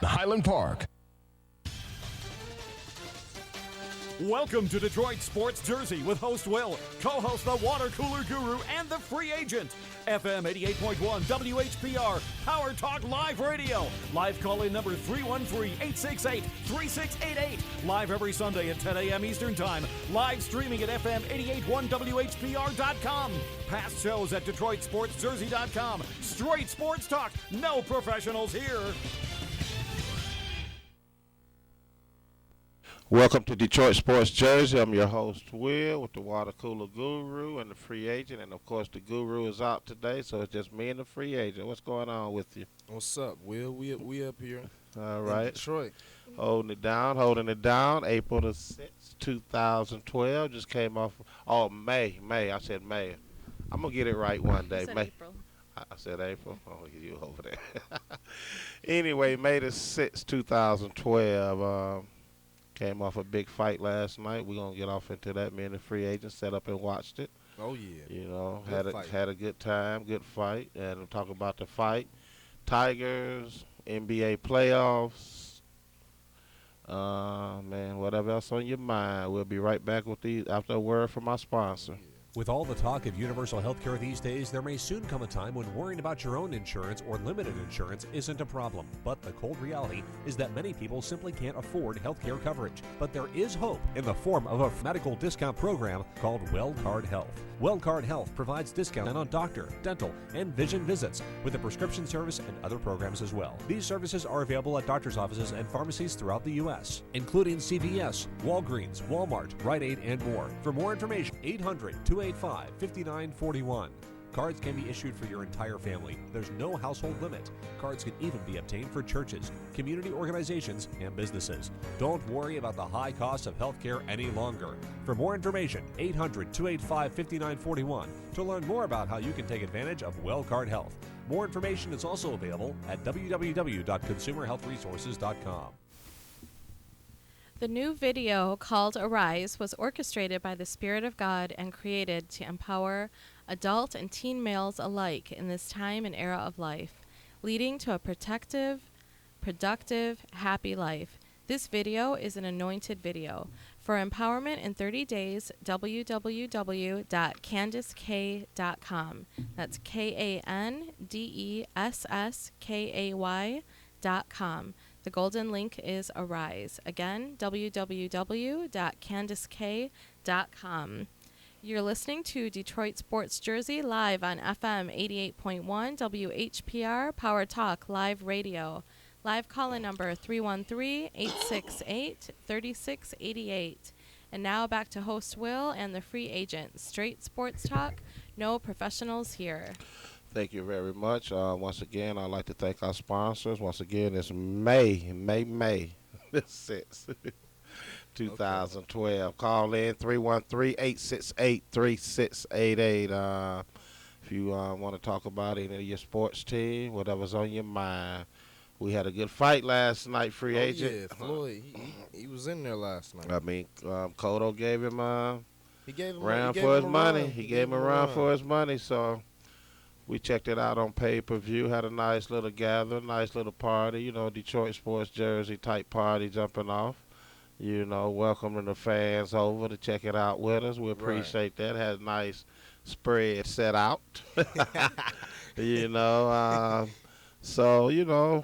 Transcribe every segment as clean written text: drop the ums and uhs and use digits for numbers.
Highland Park. Welcome to Detroit Sports Jersey with host Will, co-host the Water Cooler Guru and the Free Agent. FM 88.1 WHPR, PowerTalk Live Radio. Live call-in number 313-868-3688. Live every Sunday at 10 a.m. Eastern Time. Live streaming at FM 88.1WHPR.com. Past shows at DetroitSportsJersey.com. Straight sports talk, no professionals here. Welcome to Detroit Sports Jersey. I'm your host, Will, with the Water Cooler Guru and the Free Agent. And, of course, the Guru is out today, so it's just me and the Free Agent. What's going on with you? What's up, Will? We up here All right. in Detroit. Holding it down. April the 6th, 2012. Just came off. Oh, May. I said May. I'm going to get it right one day. You said May. April. I said April. Oh, you over there. Anyway, May the 6th, 2012. Came off a big fight last night. We're going to get off into that. Me and the Free Agent set up and watched it. Oh, yeah. You know, Good had a good time, good fight. And we'll talk about the fight. Tigers, NBA playoffs. Man, whatever else on your mind. We'll be right back with these after a word from our sponsor. With all the talk of universal health care these days, there may soon come a time when worrying about your own insurance or limited insurance isn't a problem. But the cold reality is that many people simply can't afford health care coverage. But there is hope in the form of a medical discount program called WellCard Health. WellCard Health provides discounts on doctor, dental, and vision visits with a prescription service and other programs as well. These services are available at doctor's offices and pharmacies throughout the U.S., including CVS, Walgreens, Walmart, Rite Aid, and more. For more information, 800-285-5941. Cards can be issued for your entire family. There's no household limit. Cards can even be obtained for churches, community organizations, and businesses. Don't worry about the high cost of health care any longer. For more information, 800-285-5941 to learn more about how you can take advantage of WellCard Health. More information is also available at www.consumerhealthresources.com. The new video called Arise was orchestrated by the Spirit of God and created to empower adult and teen males alike in this time and era of life, leading to a protective, productive, happy life. This video is an anointed video. For empowerment in 30 days, www.CandiceK.com. That's KANDESSKAY.com. The golden link is Arise. Again, www.CandiceK.com. You're listening to Detroit Sports Jersey live on FM 88.1 WHPR PowerTalk Live Radio. Live call-in number 313-868-3688. And now back to host Will and the Free Agent. Straight sports talk, no professionals here. Thank you very much. Once again, I'd like to thank our sponsors. Once again, it's May the 6th, 2012. Okay. Call in 313-868-3688. If you want to talk about any of your sports team, whatever's on your mind. We had a good fight last night, Free Agent. Yeah, Floyd, he was in there last night. I mean, Cotto gave him he gave him a run for his money. He gave him a run for his money, so we checked it out on pay-per-view, had a nice little gathering, nice little party, you know, Detroit Sports Jersey type party jumping off. You know, welcoming the fans over to check it out with us. We appreciate that. Had a nice spread set out. You know, so, you know,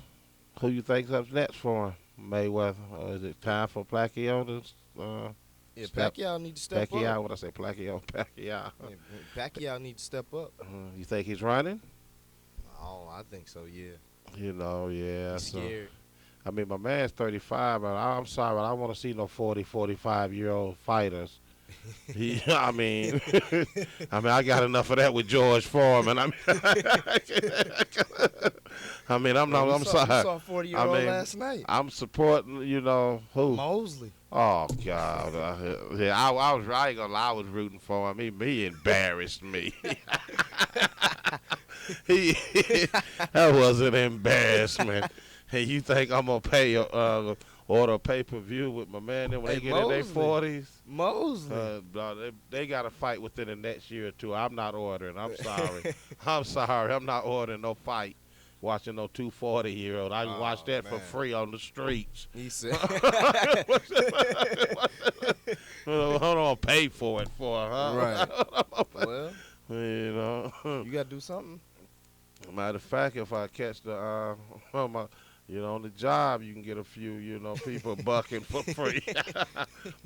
who you think's up next for him? Mayweather. Is it time for Pacquiao to yeah, Pacquiao need to step up. What I say, Pacquiao. Yeah, Pacquiao need to step up. You think he's running? Oh, I think so, yeah. You know, yeah. He's scared. I mean, my man's 35, but I'm sorry, but I don't want to see no 40, 45-year-old fighters. I mean, I got enough of that with George Foreman. I'm sorry. You saw a 40-year-old last night. I'm supporting, you know, who? Mosley. Oh, God. Yeah, I ain't gonna lie, I was rooting for him. He embarrassed me. That was an embarrassment. Hey, you think I'm gonna pay order a pay-per-view with my man when they get in their 40s? Mosley. They got to fight within the next year or two. I'm not ordering. I'm sorry. I'm sorry. I'm not ordering no fight. watching no 240-year-old. I can watch that for man. free on the streets. He said, Hold on, pay for it huh? right. Well, You know. you got to do something. Matter of fact, if I catch the, on the job, you can get a few, people bucking for free.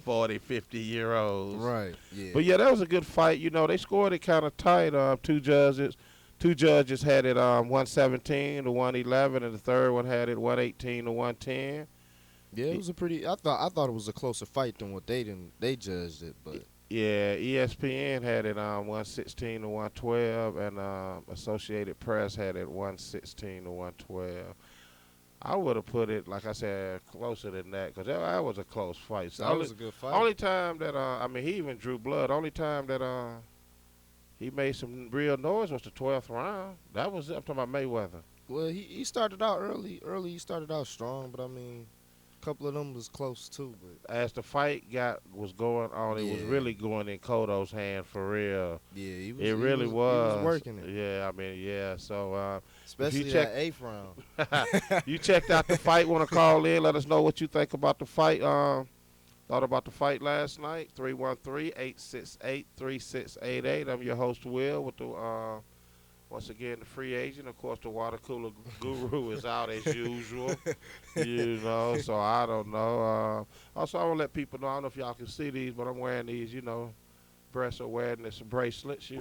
40, 50-year-olds. Right, yeah. But, yeah, that was a good fight. They scored it kind of tight. Two judges had it 117 to 111, and the third one had it 118 to 110. Yeah, it was a pretty. I thought it was a closer fight than what they judged it, but Yeah, ESPN had it 116 to 112, and Associated Press had it 116 to 112. I would have put it, like I said, closer than that, because that was a close fight. So that was a good fight. Only time that he even drew blood. Only time that he made some real noise was the 12th round. That was it. I'm talking about Mayweather. Well, he started out early. He started out strong, but I mean, a couple of them was close too. But as the fight was going on, it was really going in Cotto's hand for real. Yeah, he was. He was working it. Yeah, yeah. So especially that 8th round. You checked out the fight. Want to call in? Let us know what you think about the fight. Thought about the fight last night. 313-868-3688. I'm your host Will with the once again the free agent. Of course, the water cooler guru is out as usual. So I don't know. Also, I want to let people know. I don't know if y'all can see these, but I'm wearing these. Breast awareness bracelets.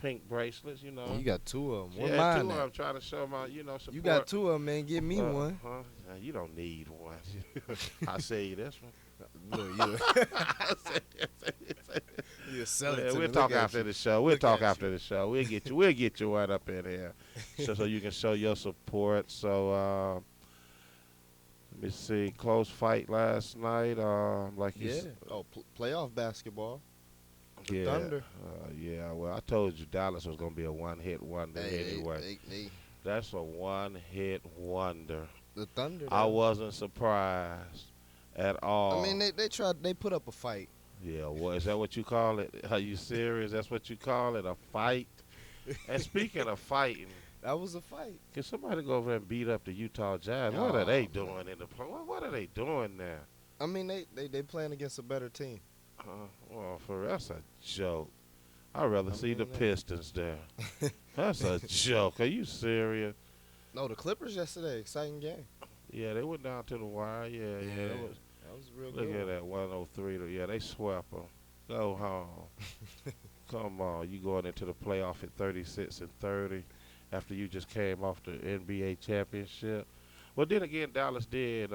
Pink bracelets. You got 2 of them. What yeah, mine 2 of them. at? I'm trying to show my support. You got 2 of them, man. Give me one. You don't need one. I say you this one. You sell it to we'll me. talk after the show. We'll talk after the show. We'll get you one up in here, so you can show your support. So let me see. Close fight last night. Playoff basketball. The Thunder. Yeah. Well, I told you Dallas was gonna be a one-hit wonder anyway. That's a one-hit wonder. The Thunder. I wasn't surprised at all. I mean, they tried. They put up a fight. Yeah, well, is that what you call it? Are you serious? That's what you call it, a fight? And speaking of fighting, that was a fight. Can somebody go over and beat up the Utah Jazz? What are they doing in the play? What are they doing there? I mean, they playing against a better team. Well, that's a joke. I'd rather see the Pistons there. That's a joke. Are you serious? No, the Clippers yesterday, exciting game. Yeah, they went down to the wire. Yeah. That was real good. Look at that 103. Yeah, they swept them. Go home. Come on, you going into the playoff at 36-30 after you just came off the NBA championship. Well, then again, Dallas did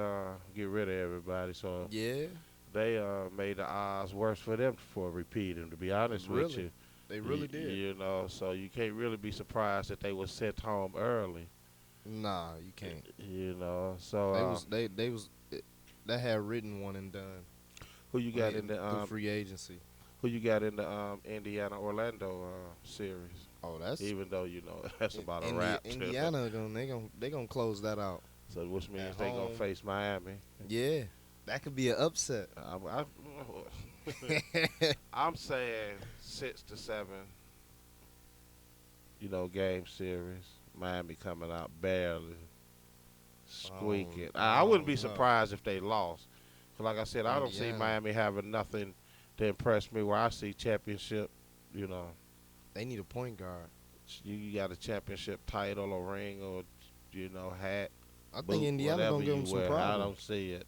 get rid of everybody, so yeah, they made the odds worse for them for repeating. To be honest with you, they really did. So you can't really be surprised that they were sent home early. Nah, you can't. So they had written one and done. Who you got in the free agency? Who you got in the Indiana Orlando series? Oh, that's even though that's about a wrap. Indiana they gonna close that out. So which means they gonna face Miami. Yeah, that could be an upset. I'm saying 6-7. Game series. Miami coming out barely squeaking. I wouldn't be surprised if they lost. Cause like I said, I don't see Miami having nothing to impress me. Where I see championship, they need a point guard. You got a championship title or ring or hat. I think Indiana gonna give them some problems. I don't see it.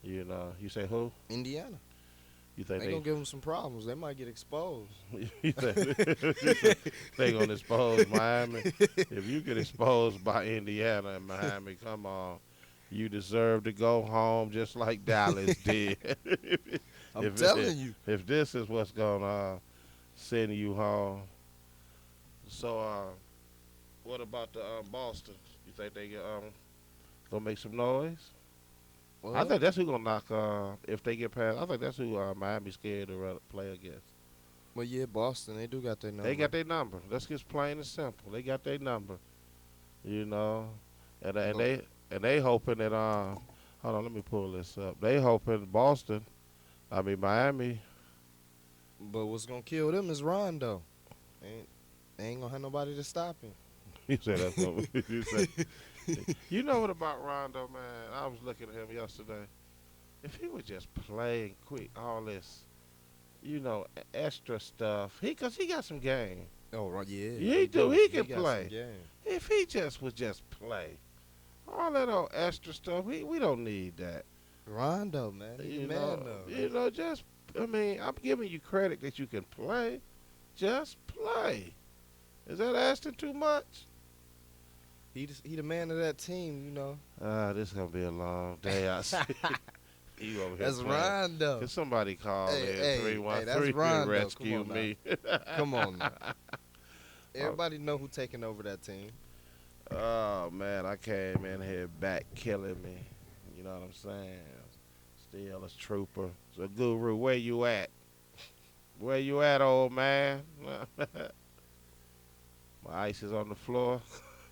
You say who? Indiana. You think they gonna give them some problems? They might get exposed. You think they gonna expose Miami? If you get exposed by Indiana and Miami, come on, you deserve to go home just like Dallas did. I'm telling you. If this is what's gonna send you home, so what about the Boston? You think they gonna make some noise? Well, I think that's who gonna knock. If they get past, I think that's who Miami's scared to play against. Well, yeah, Boston, they do got their number. They got their number. That's just plain and simple. They got their number. And they hoping that hold on, let me pull this up. They hoping Miami. But what's gonna kill them is Rondo. They ain't gonna have nobody to stop him. You say that's what you say. You know what about Rondo, man? I was looking at him yesterday. If he would just play and quit all this, extra stuff, cause he got some game. Oh, right, yeah. He do. He can got play. some game. If he would just play, all that old extra stuff, we don't need that. Rondo, man. He's man, though. I'm giving you credit that you can play. Just play. Is that asking too much? He the man of that team, you know. This is going to be a long day. I see. You over here That's playing. Rondo. Can somebody call in Hey, 313 that's and Rondo. rescue me? Come on now. Everybody know who taking over that team. Oh, man, I came in here back killing me. You know what I'm saying? Still a trooper. So, Guru, where you at? Where you at, old man? My ice is on the floor.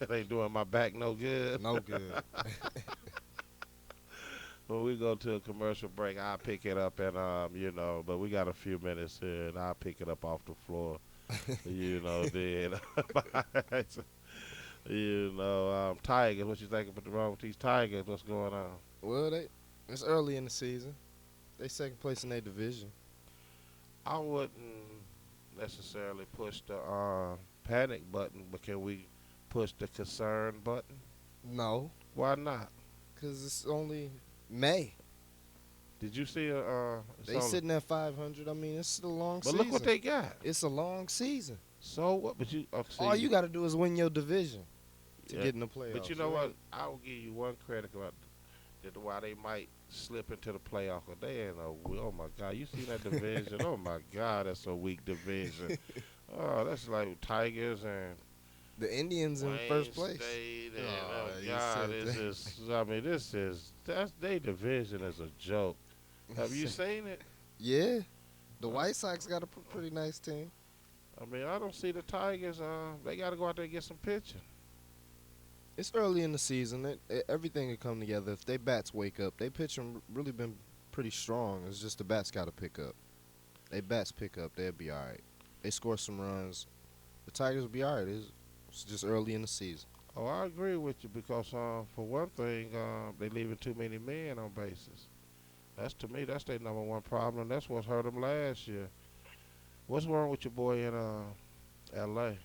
It ain't doing my back no good. No good. When we go to a commercial break, I'll pick it up and, but we got a few minutes here, and I'll pick it up off the floor. Then. Tigers, what you think about the wrong with these Tigers? What's going on? Well, it's early in the season. They second place in their division. I wouldn't necessarily push the panic button, but can we push the concern button? No. Why not? Because it's only May. Did you see they sitting at 500. I mean, it's still a long season. But look what they got. It's a long season. So what? But all you got to do is win your division to get in the playoffs. But you know what? I will give you one credit about why they might slip into the playoff. They ain't oh my God, you see that division? Oh my God, that's a weak division. Oh, that's like Tigers and the Indians in first place. State and, that's their division is a joke. Have you seen it? Yeah, the White Sox got a pretty nice team. I mean, I don't see the Tigers. They got to go out there and get some pitching. It's early in the season. Everything will come together. If they bats wake up, they pitching really been pretty strong. It's just the bats got to pick up. They bats pick up, they'll be all right. They score some runs. The Tigers will be all right. It's just early in the season. Oh, I agree with you because, for one thing, they leaving too many men on bases. To me, that's their number one problem. That's what's hurt them last year. What's wrong with your boy in L.A.?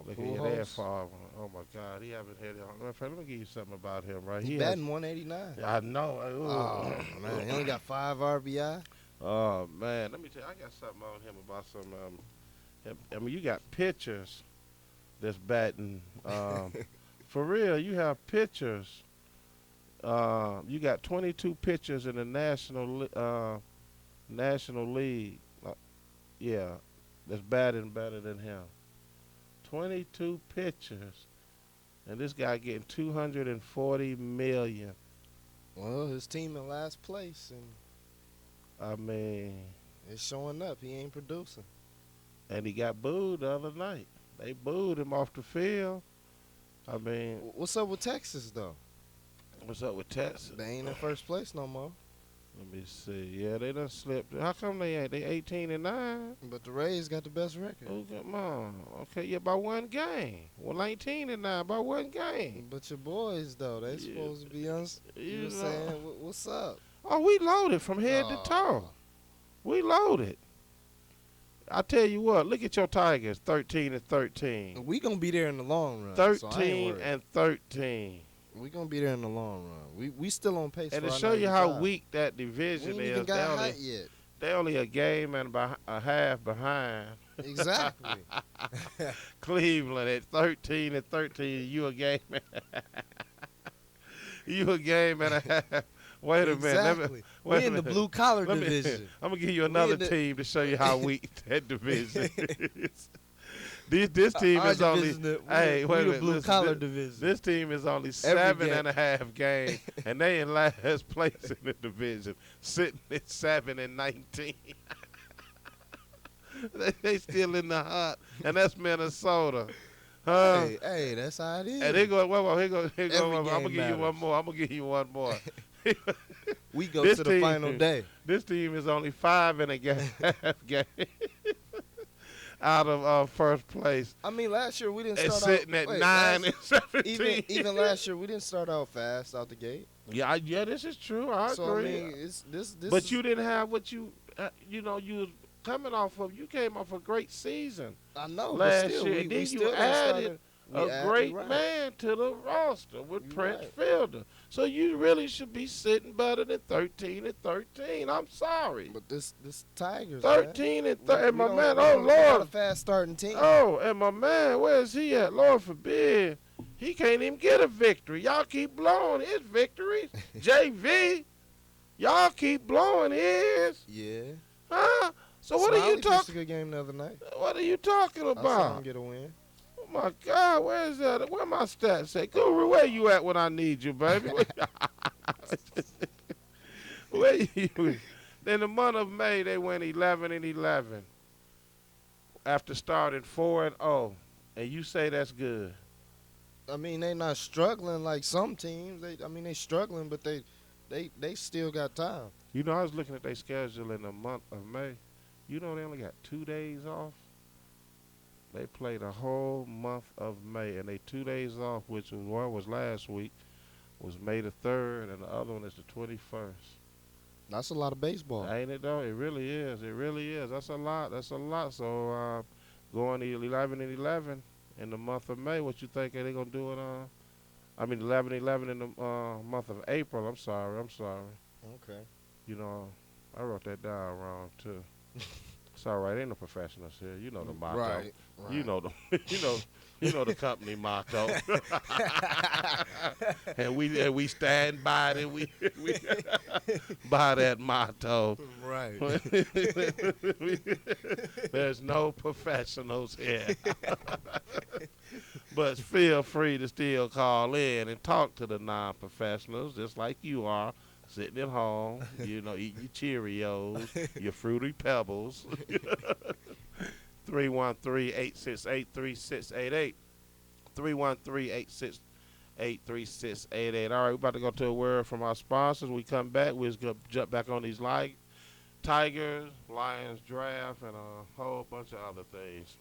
Look at your dad father. Oh, my God. He haven't hit it. Let me give you something about him, right? He batting 189. I know. Oh, man. He only got 5 RBI. Oh, man. Let me tell you, I got something on him about some I mean, you got pitchers that's batting. For real, you have pitchers. You got 22 pitchers in the National League. That's batting better than him. 22 pitchers, and this guy getting $240 million. Well, his team in last place, and I mean, it's showing up. He ain't producing. And he got booed the other night. They booed him off the field. I mean, what's up with Texas though? What's up with Texas? They ain't in first place no more. Let me see. Yeah, they done slipped. How come they ain't? They 18-9. But the Rays got the best record. Oh, come on. Okay, yeah, by one game. Well, 19-9 by one game. But your boys though, they supposed to be you know saying, what's up? Oh, we loaded from head to toe. We loaded. I tell you what, look at your Tigers, 13-13. We gonna be there in the long run. 13-13. We gonna be there in the long run. We still on pace. And for to show you how weak that division is, we ain't even got hot yet. They only a game and a half behind. Exactly. Cleveland at 13-13. You a game. You a game and a half. Wait a minute. We're in the blue collar division. I'm gonna give you another team to show you how weak that division is. This team is only. Hey, wait a minute. Blue collar division. This team is only 7.5 games, and they in last place in the division, sitting at 7-19. They still in the hunt, and that's Minnesota. Hey, that's how it is. And they go. Well, here go. I'm gonna give you one more. We go to the final day. This team is only 5.5 games. out of first place. I mean, last year we didn't It's start sitting out. at Wait, 9 and 17. even last year we didn't start out fast out the gate. Yeah, this is true. I So agree. I mean, it's this. But is, you didn't have what you was coming off of. You came off a great season I know. last but still, year. we, And we then still you didn't added start a great right. man to the roster with You Prince right. Fielder. So you really should be sitting better than 13 and 13. I'm sorry. But this Tigers. 13 and 13. And my don't- man, we oh don't- we got a Lord. fast starting team. Oh, and my man, where is he at? Lord forbid. He can't even get a victory. Y'all keep blowing his victories. JV, y'all keep blowing his. Yeah. Huh? So what are Smiley you pitched a talking? good game the other night. What are you talking I saw him about? get a win. Oh my God, where is that? Where my stats say? Guru, where you at when I need you, baby? Where you? In the month of May, they went 11 and 11 after starting 4-0, and you say that's good. I mean, they not struggling like some teams. They struggling, but they still got time. You know, I was looking at their schedule in the month of May. You know, they only got 2 days off. They played the whole month of May, and they 2 days off, which was one was last week, was May the 3rd, and the other one is the 21st. That's a lot of baseball. Ain't it though? It really is. It really is. That's a lot. That's a lot. So going to 11 and 11 in the month of May, what you think they gonna do it? 11 and 11 in the month of April. I'm sorry. Okay. You know, I wrote that down wrong too. It's all right. Ain't no professionals here. You know the motto. Right. You know the you know the company motto. and we stand by it. We by that motto. Right. There's no professionals here. But feel free to still call in and talk to the non-professionals, just like you are. Sitting at home, you know, eating your Cheerios, your Fruity Pebbles. 313-868-3688. 313-868-3688. All right, we're about to go to a word from our sponsors. We come back, we're just going to jump back on these Tigers, Lions draft, and a whole bunch of other things.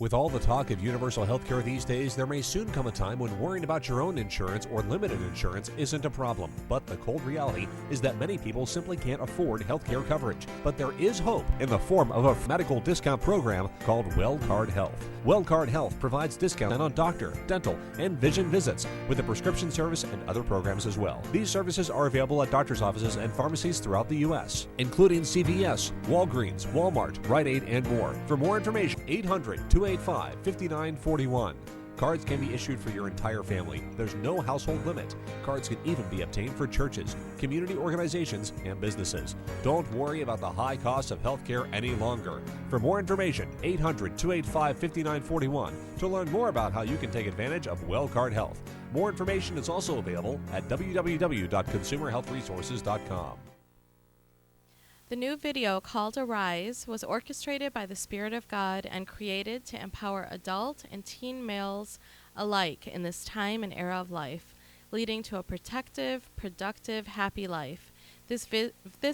With all the talk of universal health care these days, there may soon come a time when worrying about your own insurance or limited insurance isn't a problem. But the cold reality is that many people simply can't afford health care coverage. But there is hope in the form of a medical discount program called WellCard Health. WellCard Health provides discounts on doctor, dental, and vision visits with a prescription service and other programs as well. These services are available at doctor's offices and pharmacies throughout the U.S., including CVS, Walgreens, Walmart, Rite Aid, and more. For more information, 800-285-5941. Cards can be issued for your entire family. There's no household limit. Cards can even be obtained for churches, community organizations, and businesses. Don't worry about the high cost of healthcare any longer. For more information, 800-285-5941 to learn more about how you can take advantage of WellCard Health. More information is also available at www.consumerhealthresources.com. The new video called Arise was orchestrated by the Spirit of God and created to empower adult and teen males alike in this time and era of life, leading to a protective, productive, happy life. This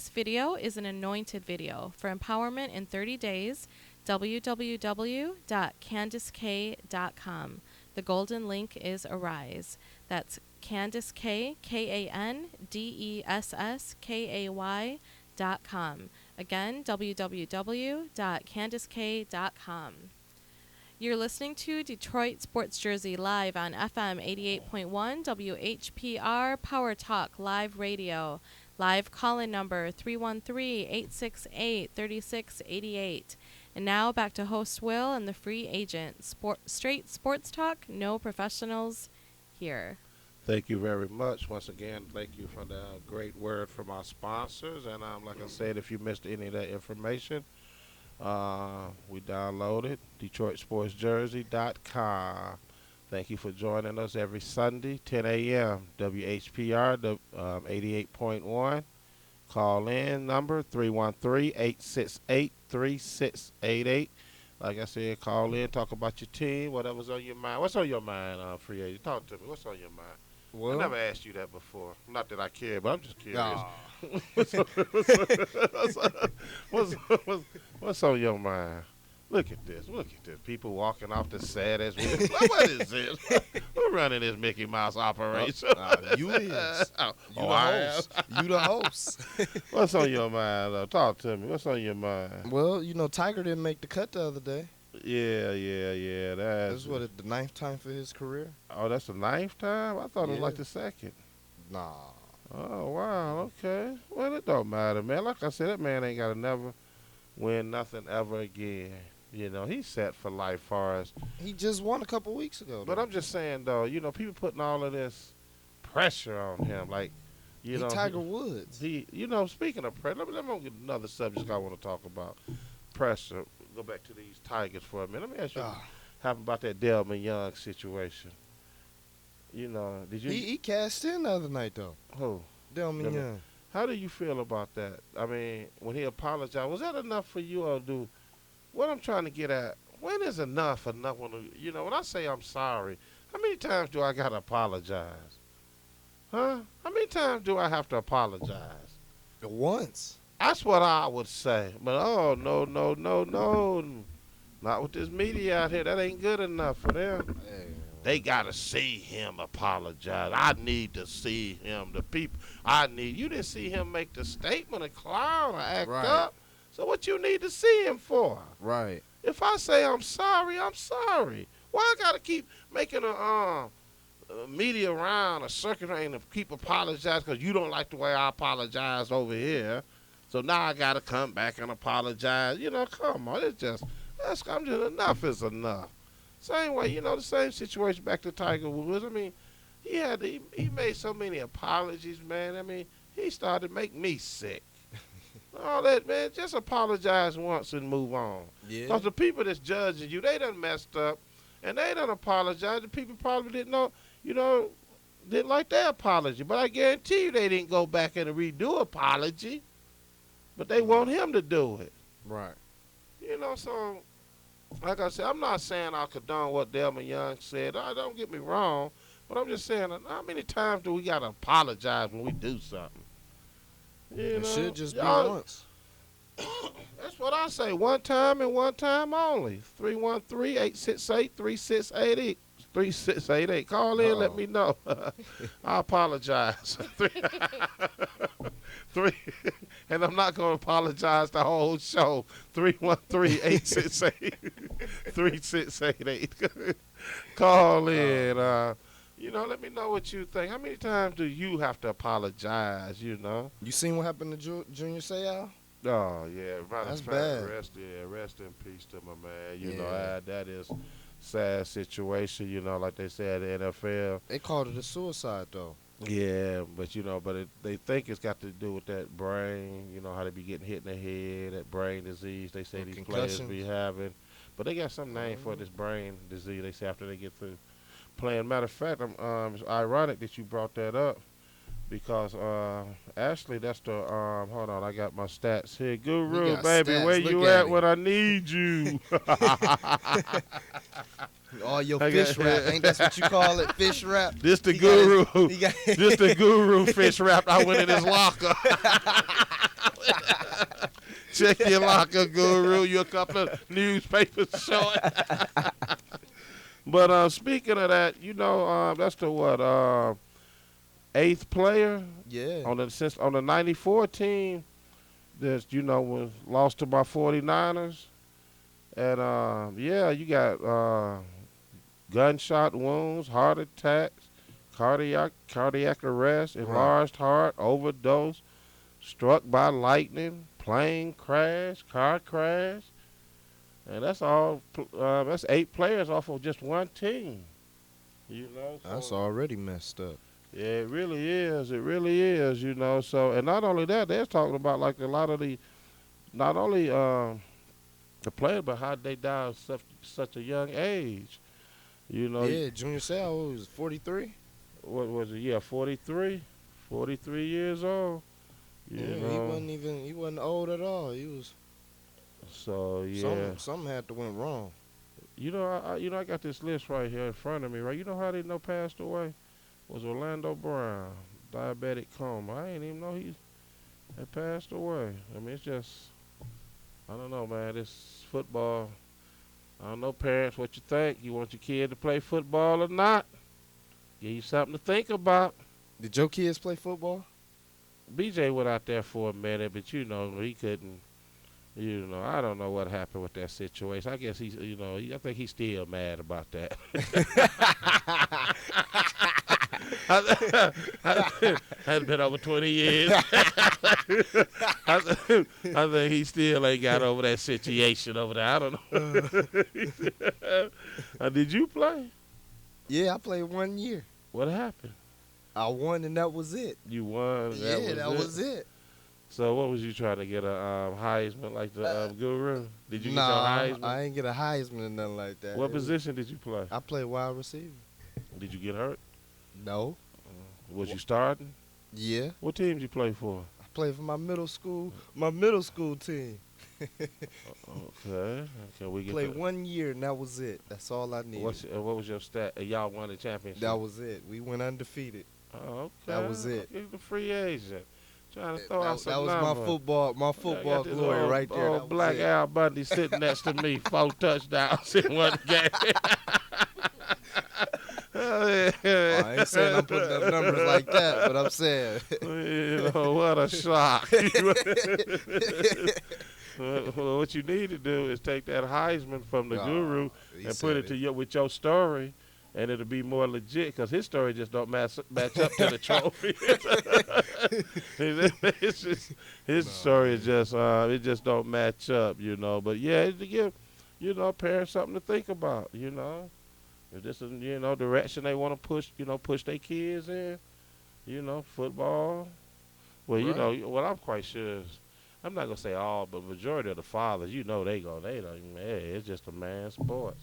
video is an anointed video for empowerment in 30 days. www.CandiceK.com. The golden link is Arise. That's Candice K, KanDesskay.com. Again, www.CandiceK.com. You're listening to Detroit Sports Jersey live on FM 88.1 WHPR PowerTalk Live Radio. Live call-in number 313-868-3688. And now back to host Will and the free agent. Straight sports talk, no professionals here. Thank you very much. Once again, thank you for the great word from our sponsors. And like I said, if you missed any of that information, we downloaded DetroitSportsJersey.com. Thank you for joining us every Sunday, 10 a.m. WHPR 88.1. Call in number 313-868-3688. Like I said, call in, talk about your team, whatever's on your mind. What's on your mind, free agent? Talk to me. What's on your mind? I Well, never asked you that before. Not that I care, but I'm just curious. nah. what's, what's, what's, what's on your mind? Look at this. Look at this. People walking off the set as we. What is this? Who's running this Mickey Mouse operation? You is. Oh, You oh, the I am? host. You the host. What's on your mind, though? Talk to me. What's on your mind? Well, Tiger didn't make the cut the other day. Yeah. This was the 9th time for his career. Oh, that's the 9th time? I thought it was Yeah. like the 2nd. Nah. Oh, wow. Okay. Well, it don't matter, man. Like I said, that man ain't got to never win nothing ever again. He's set for life far as. He just won a couple weeks ago. But though. I'm just saying, though, people putting all of this pressure on him. Like, He Tiger Woods. Speaking of pressure, let me get another subject I want to talk about. Pressure. Go back to these Tigers for a minute. Let me ask you something about that Delman Young situation. Did you? He cashed in the other night, though. Who? Delman Young. How do you feel about that? I mean, when he apologized, was that enough for you, or what I'm trying to get at? When is enough enough? When I say I'm sorry, how many times do I gotta apologize? Huh? How many times do I have to apologize? Once. That's what I would say. But no, not with this media out here. That ain't good enough for them. Hey. They got to see him apologize. I need to see him. The people, you didn't see him make the statement, a clown, or act Right. up. So what you need to see him for? Right. If I say I'm sorry, I'm sorry. Why I got to keep making a media round, a circuit around to keep apologizing because you don't like the way I apologize over here. So now I got to come back and apologize. Come on. Enough is enough. Same way, the same situation back to Tiger Woods. I mean, he made so many apologies, man. I mean, he started to make me sick. All that, man, just apologize once and move on. Yeah. Because the people that's judging you, they done messed up, and they done apologized. The people probably didn't know, didn't like their apology. But I guarantee you they didn't go back and redo apology. But they want him to do it. Right. So, like I said, I'm not saying I condone what Delman Young said. Don't get me wrong. But I'm just saying, how many times do we got to apologize when we do something? It should just be once. That's what I say. One time and one time only. 313-868-3688. 3688. Call in, let me know. I apologize. And I'm not going to apologize the whole show. 313-868-3688. Call in. Let me know what you think. How many times do you have to apologize, You seen what happened to Junior Seau? Oh, yeah. That's bad. Rest in peace to my man. Yeah. That is sad situation, like they say at the NFL. They called it a suicide, though. Yeah, but they think it's got to do with that brain, how they be getting hit in the head, that brain disease they say these players be having. But they got some name for this brain disease, they say, after they get through playing. Matter of fact, it's ironic that you brought that up because actually that's the hold on, I got my stats here. Guru, baby, stats. where Look you at at him. when I need you? All your fish wrap. Ain't that what you call it? Fish wrap? This the guru. This the guru fish wrap. I went in his locker. Check your locker, guru. You a couple of newspapers short. But speaking of that, that's the what 8th player. Yeah. On the 94 team, that's was lost to by 49ers, and you got gunshot wounds, heart attacks, cardiac arrest, enlarged heart, overdose, struck by lightning, plane crash, car crash, and that's all. That's 8 players off of just one team. So That's already messed up. yeah, it really is. It really is. So, and not only that, they're talking about like a lot of not only the players, but how they die at such a young age. Yeah, Junior Seau was 43. What was it? Yeah, 43 years old. He wasn't old at all. He was So yeah, Something had to went wrong. I got this list right here in front of me, right? You know how they know passed away was Orlando Brown, diabetic coma. I didn't even know he had passed away. I mean, it's just, I don't know, man. This football. I don't know, parents, what you think. You want your kid to play football or not? Give you something to think about. Did your kids play football? BJ went out there for a minute, but he couldn't. I don't know what happened with that situation. I guess I think he's still mad about that. Has been over 20 years. I think he still ain't got over that situation over there. I don't know. Did you play? Yeah, I played 1 year. What happened? I won, and that was it. You won. That was it. So what was you trying to get a Heisman like the Guru? Did you get your Nah, Heisman? I ain't get a Heisman or nothing like that. What position did you play? I played wide receiver. Did you get hurt? No. Was you starting? Yeah. What teams you play for? I played for my middle school team. Okay. We get Played 1 year, and that was it. That's all I needed. What was your stat? Y'all won the championship. That was it. We went undefeated. Oh, okay. That was it. Okay, the free agent. Trying to throw out some That was numbers. my football glory right there. Oh, Black Al Bundy sitting next to me, 4 touchdowns in one game. I ain't saying I'm putting up numbers like that, but I'm saying. What a shock. What you need to do is take that Heisman from the Guru and put it with your story, and it'll be more legit because his story just don't match up to the trophy. His story is just it just don't match up, But yeah, to give parents something to think about, If this is direction they want to push their kids in, football. Well, Right. What I'm quite sure is. I'm not gonna say all, but majority of the fathers, they don't even. Hey, it's just a man's sport.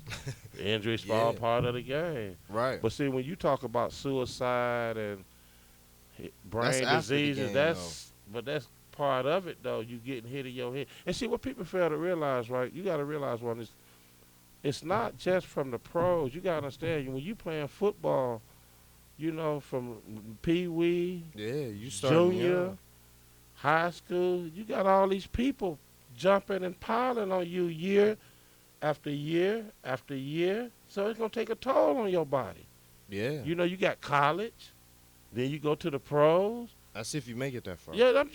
Injuries are all part of the game. Right. But see, when you talk about suicide and brain That's after the diseases, game, that's part of it though. You getting hit in your head, and see what people fail to realize, right? You got to realize one is, it's not just from the pros. You got to understand when you playing football, from pee-wee, you junior. High school, you got all these people jumping and piling on you year after year after year. So it's going to take a toll on your body. Yeah. You got college, then you go to the pros. That's if you make it that far. Yeah, I'm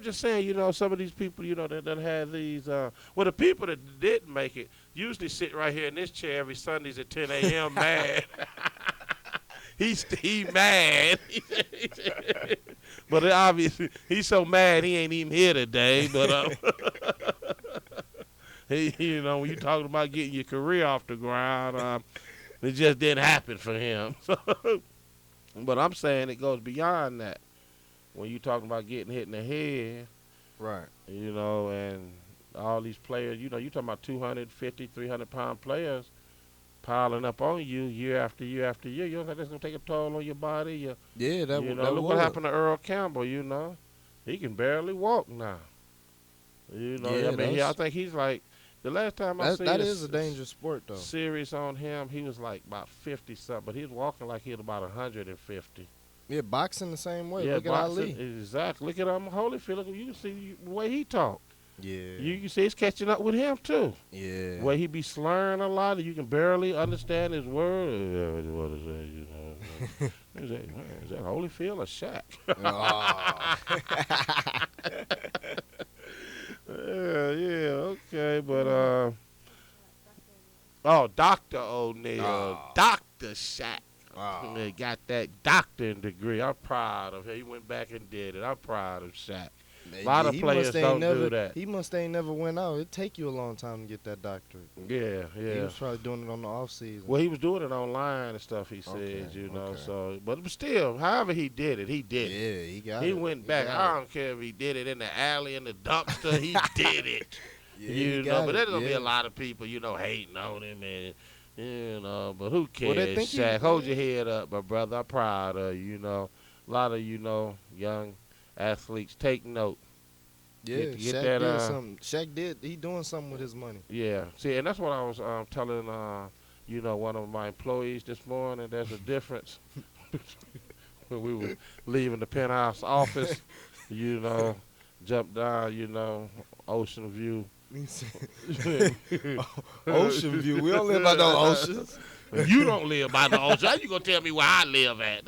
just saying, some of these people, that had these, the people that didn't make it usually sit right here in this chair every Sundays at 10 a.m. mad. He mad. But obviously, he's so mad he ain't even here today. But when you talking about getting your career off the ground, it just didn't happen for him. But I'm saying it goes beyond that. When you talking about getting hit in the head, right? And all these players, you talking about 250, 300-pound players piling up on you year after year after year. You don't think that's going to take a toll on your body? Look what happened to Earl Campbell, He can barely walk now. I think he's like, the last time I seen that is a dangerous sport, though. Series on him, he was like about 50-something, but he was walking like he was about 150. Yeah, boxing the same way. Yeah, look boxing, at Ali. Exactly. Look at Holyfield. You can see the way he talked. Yeah. You can see it's catching up with him, too. Yeah. Where he be slurring a lot, and you can barely understand his word. What is that, Is that Holyfield or Shaq? Okay. But, Dr. O'Neal. Dr. Shaq. He got that doctoring degree. I'm proud of him. He went back and did it. I'm proud of Shaq. A lot of players don't do that. He must ain't never went out. It'd take you a long time to get that doctorate. Yeah. He was probably doing it on the off season. Well, he was doing it online and stuff. He said, So, but still, however he did it, he did it. Yeah, he got it. He went back. I don't care if he did it in the alley, in the dumpster. He did it. But there's gonna be a lot of people, hating on him and. But who cares, Shaq? Hold your head up, my brother. I'm proud of you. A lot of young athletes take note. Yeah, Get Shaq that, did something. Shaq did. He doing something with his money. Yeah. See, and that's what I was telling one of my employees this morning. There's a difference when we were leaving the penthouse office. Jump down. Ocean View. Ocean View. We don't live by no oceans. You don't live by the ocean. How you gonna tell me where I live at?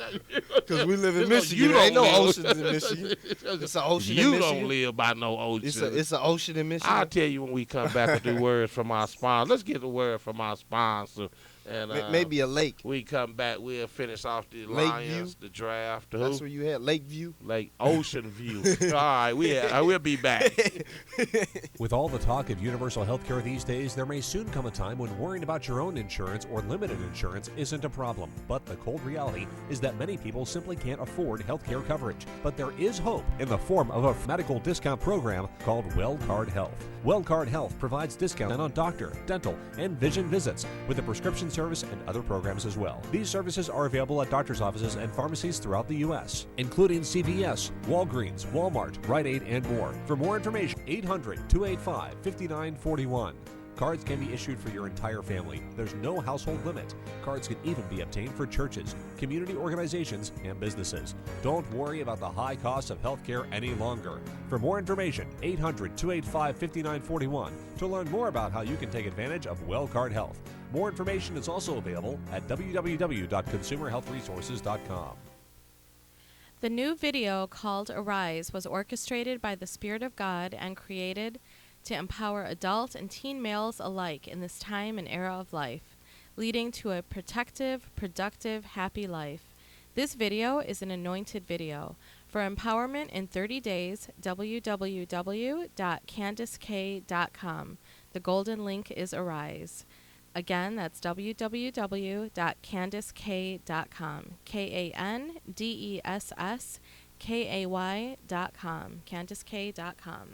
Because we live in It's Michigan. you There ain't don't no live. oceans in Michigan. It's an ocean in You Michigan. don't live by no ocean. It's an ocean in Michigan. I'll tell you when we come back with the words from our sponsor. Let's get the word from our sponsor. And Maybe a lake. we come back, we'll finish off the Lake Lions, the draft. That's where you had Lakeview. Lake Ocean View. All right, we'll be back. With all the talk of universal health care these days, there may soon come a time when worrying about your own insurance or limited insurance isn't a problem. But the cold reality is that many people simply can't afford health care coverage. But there is hope in the form of a medical discount program called WellCard Health. WellCard Health provides discounts on doctor, dental, and vision visits with a prescription service and other programs as well. These services are available at doctor's offices and pharmacies throughout the U.S., including CVS, Walgreens, Walmart, Rite Aid, and more. For more information, 800-285-5941. Cards can be issued for your entire family. There's no household limit. Cards can even be obtained for churches, community organizations, and businesses. Don't worry about the high cost of health care any longer. For more information, 800-285-5941 to learn more about how you can take advantage of WellCard Health. More information is also available at www.consumerhealthresources.com. The new video called Arise was orchestrated by the Spirit of God and created to empower adult and teen males alike in this time and era of life, leading to a protective, productive, happy life. This video is an anointed video. For empowerment in 30 days, www.candicek.com. The golden link is Arise. Again, that's www.candicek.com. KANDESSKAY.com. CandicK.com.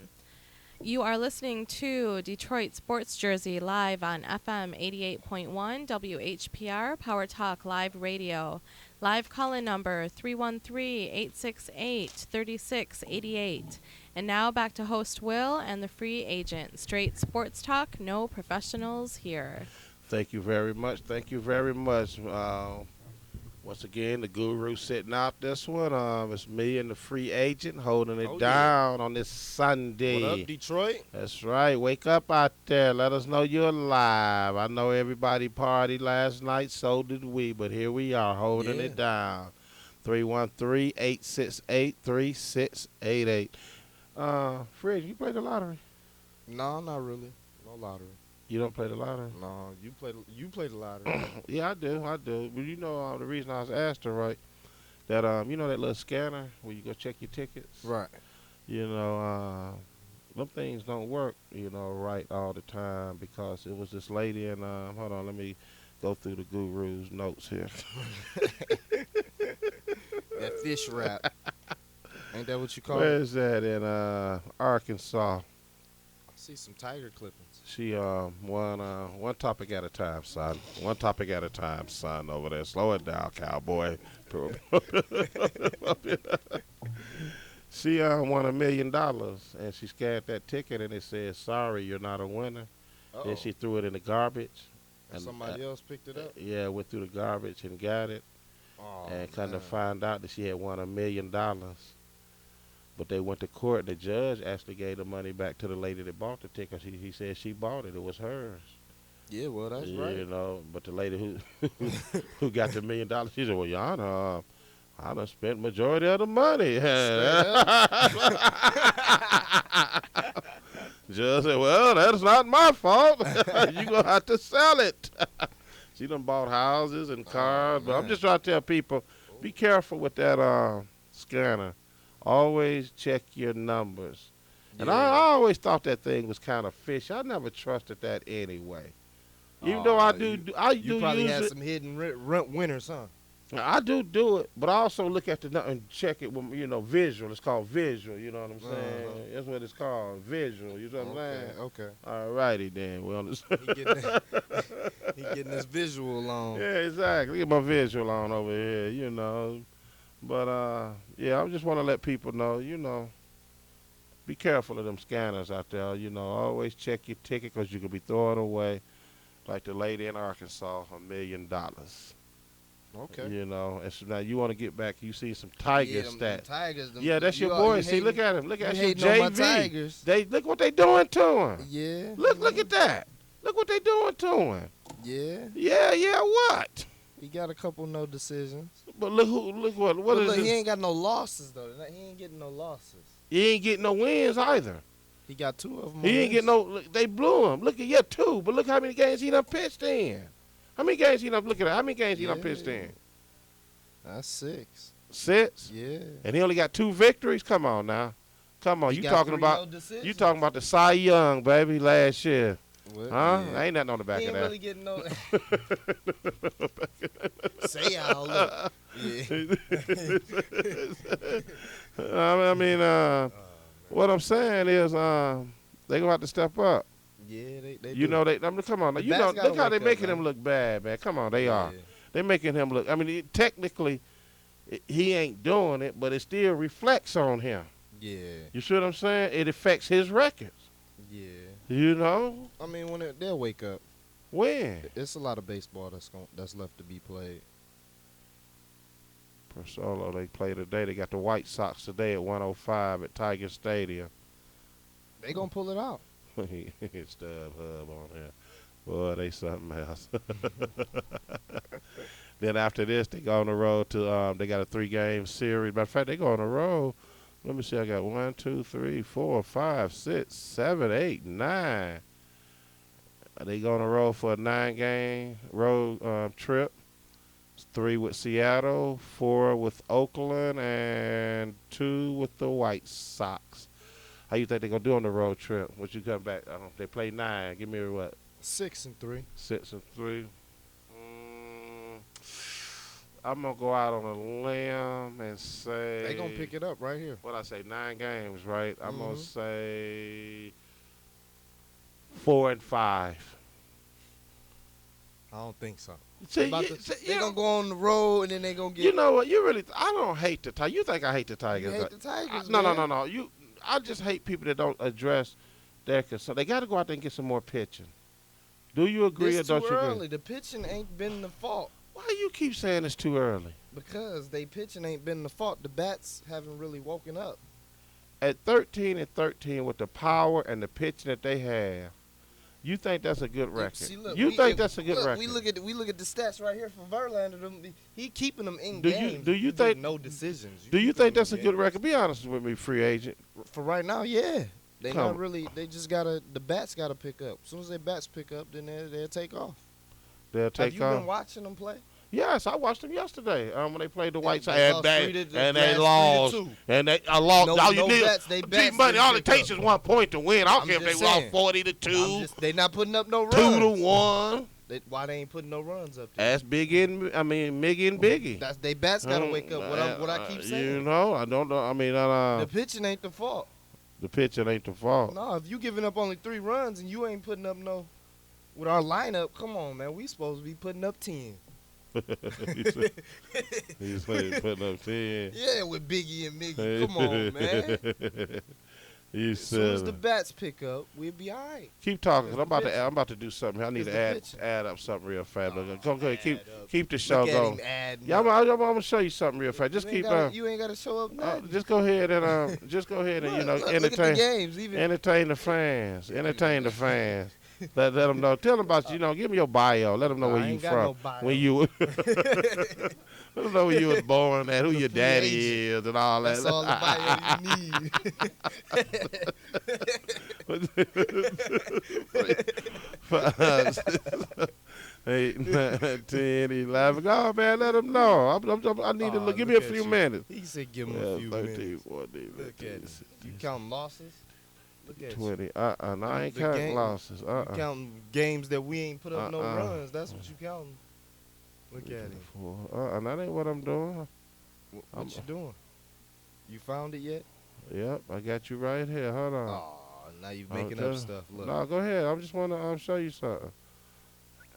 You are listening to Detroit Sports Jersey live on FM 88.1 WHPR PowerTalk Live Radio. Live call-in number 313-868-3688. And now back to host Will and the free agent. Straight sports talk, no professionals here. Thank you very much. Thank you very much. Once again, the guru sitting out this one. It's me and the free agent holding it down on this Sunday. What up, Detroit? That's right. Wake up out there. Let us know you're alive. I know everybody partied last night. So did we. But here we are holding it down. 313-868-3688. Fred, you play the lottery? No, not really. No lottery. You don't play the lottery? No, you play the lottery. Yeah, I do. But you know the reason I was asking, right, that you know that little scanner where you go check your tickets? Right. You know, them things don't work, right all the time because it was this lady and hold on, let me go through the guru's notes here. That fish wrap. Ain't that what you call Where it? is that? In Arkansas. I see some tiger clippings. She one topic at a time, son. One topic at a time, son. Over there, slow it down, cowboy. She won $1 million, and she scanned that ticket, and it said, "Sorry, you're not a winner." Then she threw it in the garbage. And somebody else picked it up. Yeah, went through the garbage and got it, and kind of found out that she had won $1 million. But they went to court, and the judge actually gave the money back to the lady that bought the ticket. He said she bought it. It was hers. Yeah, well, that's right. But the lady who got the $1 million, she said, "Well, Your Honor, I done spent majority of the money." Judge said, "Well, that's not my fault. You're going to have to sell it." She done bought houses and cars. But I'm just trying to tell people, be careful with that scanner. Always check your numbers. And I always thought that thing was kind of fishy. I never trusted that anyway. Even though I do You probably use had it. some hidden winners, huh? I do it, but I also look at the number and check it with, visual. It's called visual, you know what I'm saying? That's what it's called, visual, you know what I'm saying? Okay. All righty then, we understand. He getting his visual on. Yeah, exactly. Get my visual on over here, But, yeah, I just want to let people know, be careful of them scanners out there. You know, always check your ticket because you could be throwing away, like the lady in Arkansas, $1 million. Okay. You know, and so now you want to get back. You see some Tiger them stats. Tigers. Yeah, that's your boy. See, look at him. Look at your hating on my JV. Tigers. They look what they doing to him. Yeah. Look at that. Look what they doing to him. Yeah. Yeah. What? He got a couple no decisions. But look what But is look, this? he ain't got no losses though. He ain't getting no losses. He ain't getting no wins either. He got 2 of them. He ain't getting no. Look, they blew him. Look at 2. But look how many games he done pitched in. How many games he done? Look at that. How many games he done pitched in? That's 6. 6. Yeah. And he only got 2 victories. Come on now. Come on. He You got talking 3 about? no decisions. You talking about the Cy Young baby last year? What? Huh? Yeah. Ain't nothing on the back He of ain't that. really getting no. Say y'all look. Yeah. I mean, what I'm saying is, they gonna have to step up. Yeah, they You do. know, I mean, come on. Now, The you know, bats gotta look how they wake up, making man. him look bad, man. Come on, they are. Yeah. They making him look. I mean, technically, he ain't doing it, but it still reflects on him. Yeah. You see what I'm saying? It affects his records. Yeah. You know I mean, when they'll wake up, when? it's a lot of baseball that's left to be played. Per Solo, they play today. They got the White Sox today at 1:05 at Tiger Stadium. They gonna pull it out. Stub Hub on here. Boy, they something else. Then after this, they go on the road to, they got a 3-game series. Matter of fact, they go on the road. Let me see, I got 1, 2, 3, 4, 5, 6, 7, 8, 9. They go on the road for a 9-game road trip. 3 with Seattle, 4 with Oakland, and 2 with the White Sox. How you think they're going to do on the road trip? Once you come back, they play 9. Give me a what? 6 and 3. 6 and 3. I'm going to go out on a limb and say. They gonna pick it up right here. What I say, 9 games, right? I'm going to Mhm. say 4 and 5. I don't think so. See, They gonna go on the road and then they gonna get. you know what? You really, I don't hate the Tigers. You think I hate the Tigers? You hate the Tigers, No. man. I just hate people that don't address their concern. They got to go out there and get some more pitching. Do you agree It's or don't too you early. agree? The pitching ain't been the fault Why you keep saying it's too early? because they pitching ain't been the fault. The bats haven't really woken up. At 13 and 13 with the power and the pitching that they have, you think that's a good record? See, look, You think that's a good record? We look at the stats right here for Verlander. He keeping them in Do games. you He think- get no decisions? Do you keeping think them that's a in good games. record? Be honest with me, free agent. For right now? Yeah. They Come. not really. They just gotta. The bats gotta pick up. As soon as their bats pick up, then they'll take off. They'll Have take you off. been watching them play? Yes, I watched them yesterday when they played the White Sox. they And lost they, 3 to- and they last 3 to lost. 2. And they lost. No- all you no need, bats, they Gee, bats money, didn't all it pick takes up. is 1 point to win. I don't I'm care if they just lost saying. 40 to 2, They not putting up no runs. 2 to 1. Why they ain't putting no runs up there? That's Miggy and Biggie. That's they bats gotta wake up. What I keep saying. You know, I don't know. I mean, The pitching ain't the fault. the pitching ain't the fault. No, if you giving up only 3 runs and you ain't putting up no, with our lineup, come on, man, we supposed to be putting up 10. He's putting up 10. Yeah, with Biggie and Miggy. Come on, man. You As soon as said the bats pick up, we'll be all right. keep talking. 'Cause It's the I'm about to do something. I need It's to the add pitching. add up something real fast. Go ahead. Add up. Keep the show Look at going. him adding Yeah, up. I'm gonna show you something real fast. Just You keep ain't gotta- you ain't got to show up nothing. just go ahead and you know Look at the entertain games. Even entertain the fans. Entertain the fans. Let them know. Tell them about give me your bio. Let them know I where you ain't got from. no bio. When you let them know where you was born at, who your free daddy agent. is, and all that. that's all the bio you need. 8, 9, 10, 11. Oh, man, let them know. I need to look. Give me a look at few you. minutes. He said give him Yeah, a few 13, minutes. 14, Look at 15, it. You counting losses? Look at you. 20. No, I ain't The counting game- losses. You counting games that we ain't put up no runs. That's what you counting. Look at it. 4. That ain't what I'm doing. What you doing? You found it yet? Yep, I got you right here. Hold on. Oh, now you making up stuff. Look. No, go ahead. I just want to show you something.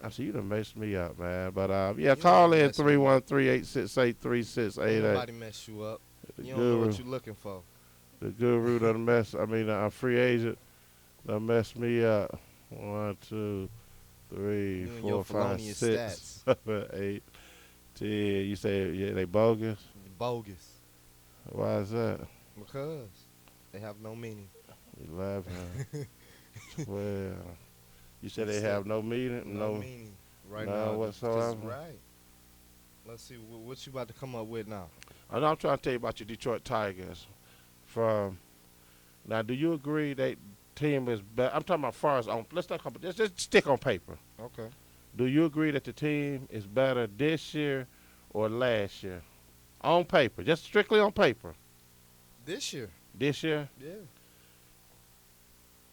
I see you done messed me up, man. But yeah, You call ain't in messed me up. 313-868-3688. Nobody mess you up. You don't know Guru. what you're looking for. The guru done mess. I mean, a free agent done messed me up. 1, 2, 3, You and 4, your 5, felonious 6, 7, 8, 10. You say yeah, they bogus? Bogus. Why is that? Because they have no meaning. 11, 12. You said they He have said no meaning? No meaning. Right none now. whatsoever? Right. Let's see what you about to come up with now. I know I'm trying to tell you about your Detroit Tigers. Now, do you agree that team is better? I'm talking about far as on. Let's talk about this. Just stick on paper. Okay. Do you agree that the team is better this year or last year? On paper, just strictly on paper. This year. This year? Yeah.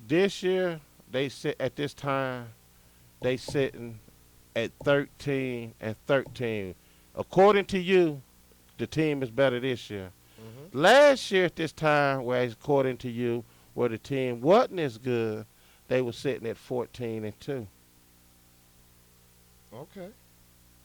This year, they sit at this time, they sitting at 13-13. According to you, the team is better this year. Mm-hmm. Last year at this time, where according to you, where the team wasn't as good, they were sitting at 14-2. Okay.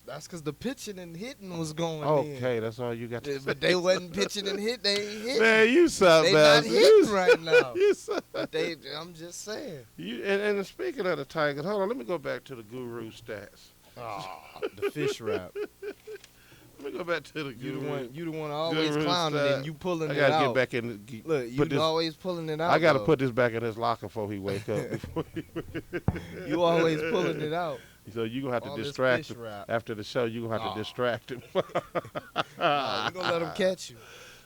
That's because the pitching and hitting was going Okay, that's all you got to say. But they wasn't pitching and hit. They ain't hitting. Man, you something They not else. hitting right now. You something. But I'm just saying. And speaking of the Tigers, hold on, let me go back to the guru stats. The fish wrap. Let me go back to the guru. You the one always Guru clowning stat. and you pulling I it gotta out. get back in. Look, you always pulling it out. I gotta though. put this back in his locker before he wake up. You always pulling it out. So you gonna have All to this distract fish him wrap. after the show. You gonna have to distract him. We gonna let him catch you.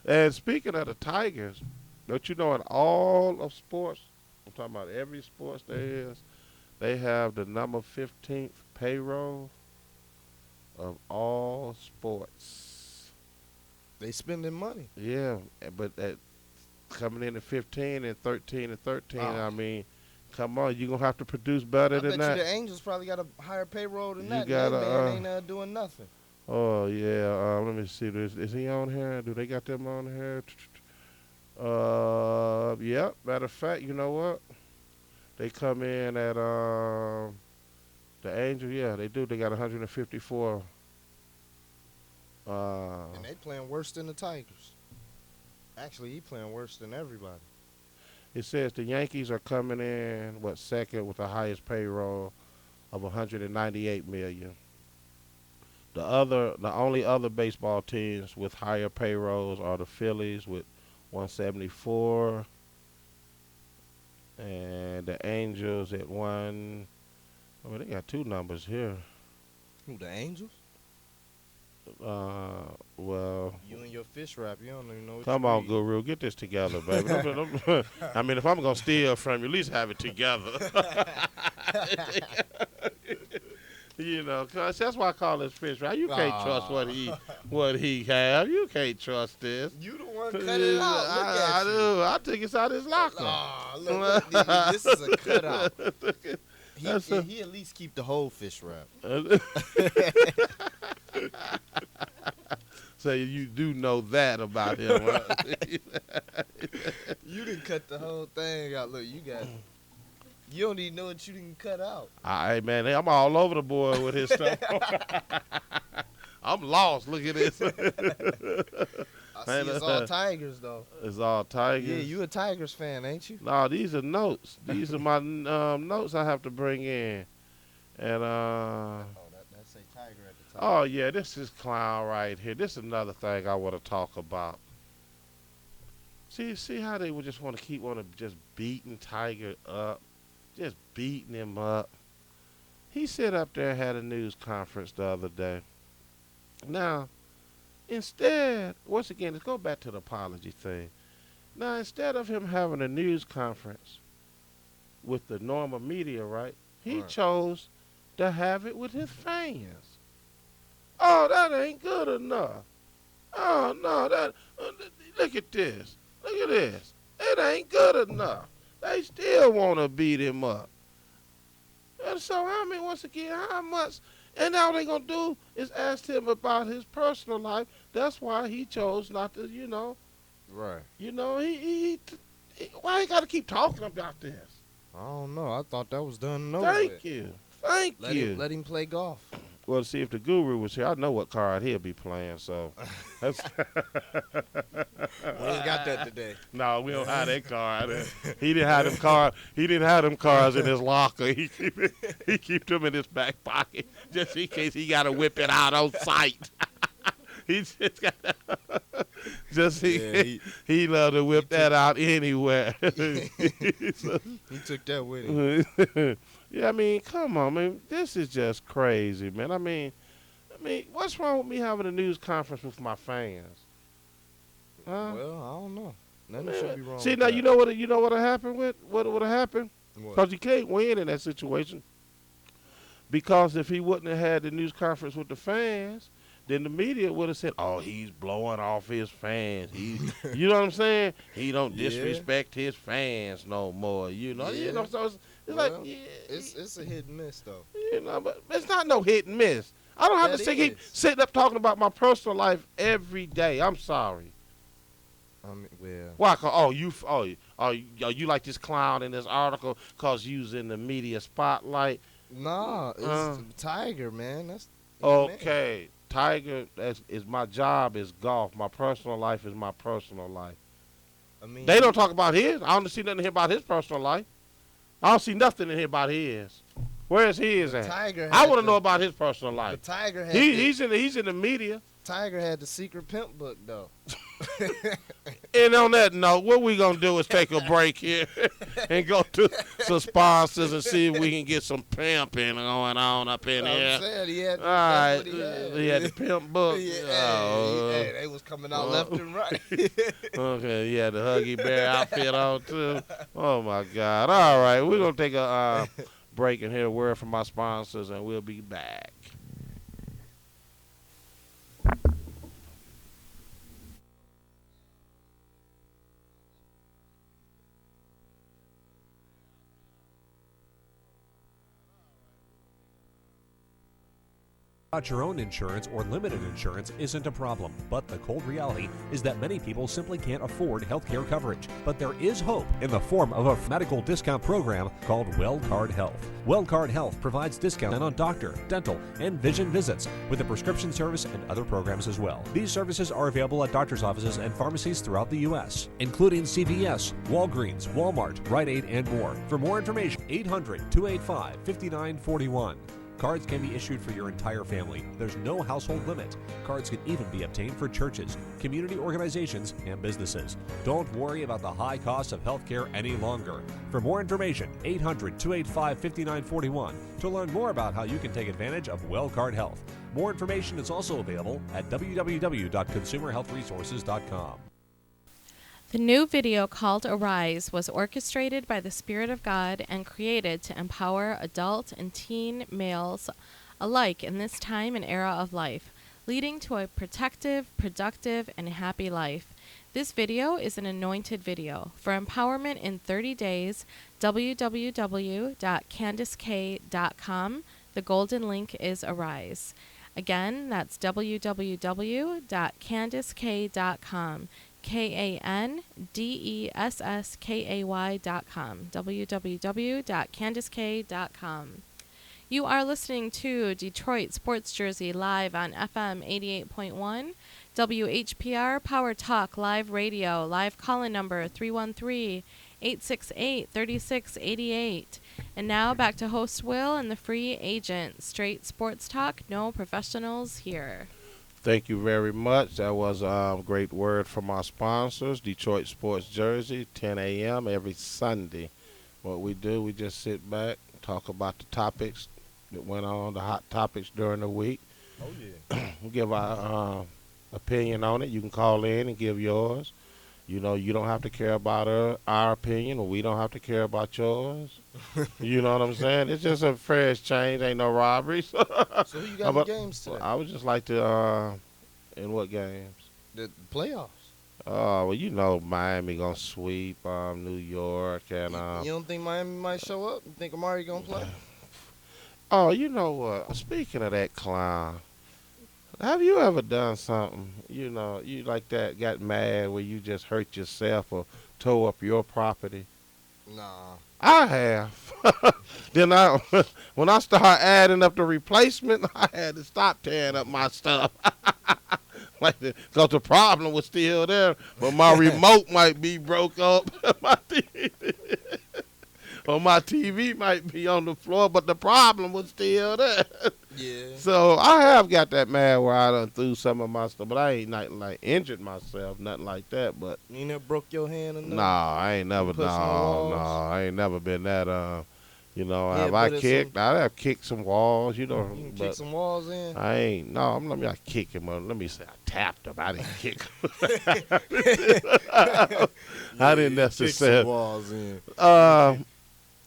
And speaking of the Tigers, don't you know in all of sports, I'm talking about every sports there is, they have the number 15th payroll of all sports. They spending money. Yeah, but coming in at 15 and 13, I mean, come on, you're going to have to produce better than I bet that. you the Angels probably got a higher payroll than You that. gotta, That man ain't doing nothing. Oh, yeah. Let me see. Is he on here? Do they got them on here? Yeah. Matter of fact, you know what? They come in at the Angels. Yeah, they do. They got 154. And they playing worse than the Tigers. Actually, he playing worse than everybody. It says the Yankees are coming in second with the highest payroll of 198 million. The only other baseball teams with higher payrolls are the Phillies with 174, and the Angels at one. I mean, they got two numbers here. Who, the Angels? Well. You and your fish wrap, you don't even know what Come you on, eat. Guru, get this together, baby. I mean, if I'm gonna steal from you, at least have it together. You know, 'cause that's why I call this fish right. You can't trust what he have. You can't trust this. You the one cut it out. Look at I you. do. I think it's out his locker. Look, this is a cutout. He at least keep the whole fish wrap. So you do know that about him, right? You didn't cut the whole thing out. Look, you don't even know what you didn't cut out. Hey, man, I'm all over the board with his stuff. I'm lost. Look at this. I see it's all Tigers, though. It's all Tigers? Yeah, you a Tigers fan, ain't you? No, these are notes. These are my notes I have to bring in. And, That say Tiger at the top. oh, yeah, this is clown right here. This is another thing I want to talk about. See how they would just want to keep just beating Tiger up. Just beating him up. He sat up there and had a news conference the other day. Now, instead, once again, let's go back to the apology thing. Now, instead of him having a news conference with the normal media, right, he chose to have it with his fans. Oh, that ain't good enough. Oh, no, look at this. Look at this. It ain't good enough. They still want to beat him up. And so, once again, how much? And all they going to do is ask him about his personal life. That's why he chose not to, Right. Why he got to keep talking about this? I don't know. I thought that was done. Thank you. Let him play golf. Well, see, if the guru was here, I know what card he'll be playing. So, that's We ain't got that today. no, we don't have that card. He didn't have them card. He didn't have them cards in his locker. He keep them in his back pocket just in case he got to whip it out on sight. He just got he loved to whip that out anywhere. So, He took that with him. yeah, I mean, come on, man. This is just crazy, man. I mean, what's wrong with me having a news conference with my fans? Huh? Well, I don't know. Nothing should be wrong. See, with now that. you know what happened with what would have happened? What? Because he can't win in that situation. Because if he wouldn't have had the news conference with the fans, then the media would have said, "Oh, he's blowing off his fans. You know what I'm saying? He don't Yeah. disrespect his fans no more. You know, Yeah. So it's Well, like, yeah, it's a hit and miss though. you know, but it's not no hit and miss. I don't have That to keep is. sitting up talking about my personal life every day. I'm sorry. I mean, well, Why? You like this clown in this article because you was in the media spotlight. nah, it's Tiger, man. That's Okay, Tiger, is my job is golf. My personal life is my personal life. I mean, They don't talk about his. I don't see nothing here about his personal life. I don't see nothing in here about his. Where's his at? Tiger. I had want to the- know about his personal The life. Tiger had He's in the media. Tiger had the secret pimp book though. And on that note, what we gonna do is take a break here and go to some sponsors and see if we can get some pimping going on up in I'm here. saying he had. All right, That's what he had the pimp book. Yeah, Oh, hey, they was coming out left and right. okay, he had the Huggy Bear outfit on too. Oh my God! All right, we're gonna take a break and hear a word from our sponsors, and we'll be back. About your own insurance or limited insurance isn't a problem, but the cold reality is that many people simply can't afford health care coverage. But there is hope in the form of a medical discount program called WellCard Health. WellCard Health provides discounts on doctor, dental, and vision visits with a prescription service and other programs as well. These services are available at doctor's offices and pharmacies throughout the U.S., including CVS, Walgreens, Walmart, Rite Aid, and more. For more information, 800-285-5941. Cards can be issued for your entire family. There's no household limit. Cards can even be obtained for churches, community organizations, and businesses. Don't worry about the high cost of healthcare any longer. For more information, 800-285-5941 to learn more about how you can take advantage of WellCard Health. More information is also available at www.consumerhealthresources.com. The new video called Arise was orchestrated by the Spirit of God and created to empower adult and teen males alike in this time and era of life, leading to a protective, productive, and happy life. This video is an anointed video. For empowerment in 30 days, www.candicek.com. The golden link is Arise. Again, that's www.candicek.com. KANDESSKAY.com. www.candicek.com. You are listening to Detroit Sports Jersey live on FM 88.1, WHPR Power Talk Live Radio, live call-in number 313-868-3688. And now back to host Will and the free agent. Straight sports talk, no professionals here. Thank you very much. That was a great word from our sponsors, Detroit Sports Jersey, 10 a.m. every Sunday. What we do, we just sit back, talk about the topics that went on, the hot topics during the week. Oh yeah. We give our opinion on it. You can call in and give yours. You know, you don't have to care about our opinion, or we don't have to care about yours. You know what I'm saying? It's just a fair exchange. Ain't no robberies. So who you got in the games today? I would just like to, in what games? The playoffs. Well, you know Miami going to sweep New York. And You don't think Miami might show up? You think Amari gonna play? oh, you know what? Speaking of that clown, have you ever done something, you know, you like that, got mad where you just hurt yourself or tore up your property? Nah. I have. Then when I start adding up the replacement, I had to stop tearing up my stuff. Because the problem was still there, but my remote might be broke up. Or my TV might be on the floor, but the problem was still there. Yeah. So I have got that mad where I done threw some of my stuff, but I ain't nothing like injured myself, nothing like that. But You never broke your hand or nothing? nah, I ain't never. Push no No, walls? I ain't never been that. Yeah, If but I it's kicked, I'd have kicked some walls. You can But kick some walls in? I ain't. No, let me not kick him. Let me say I tapped him. I didn't kick him. I didn't Kick some necessarily. walls in.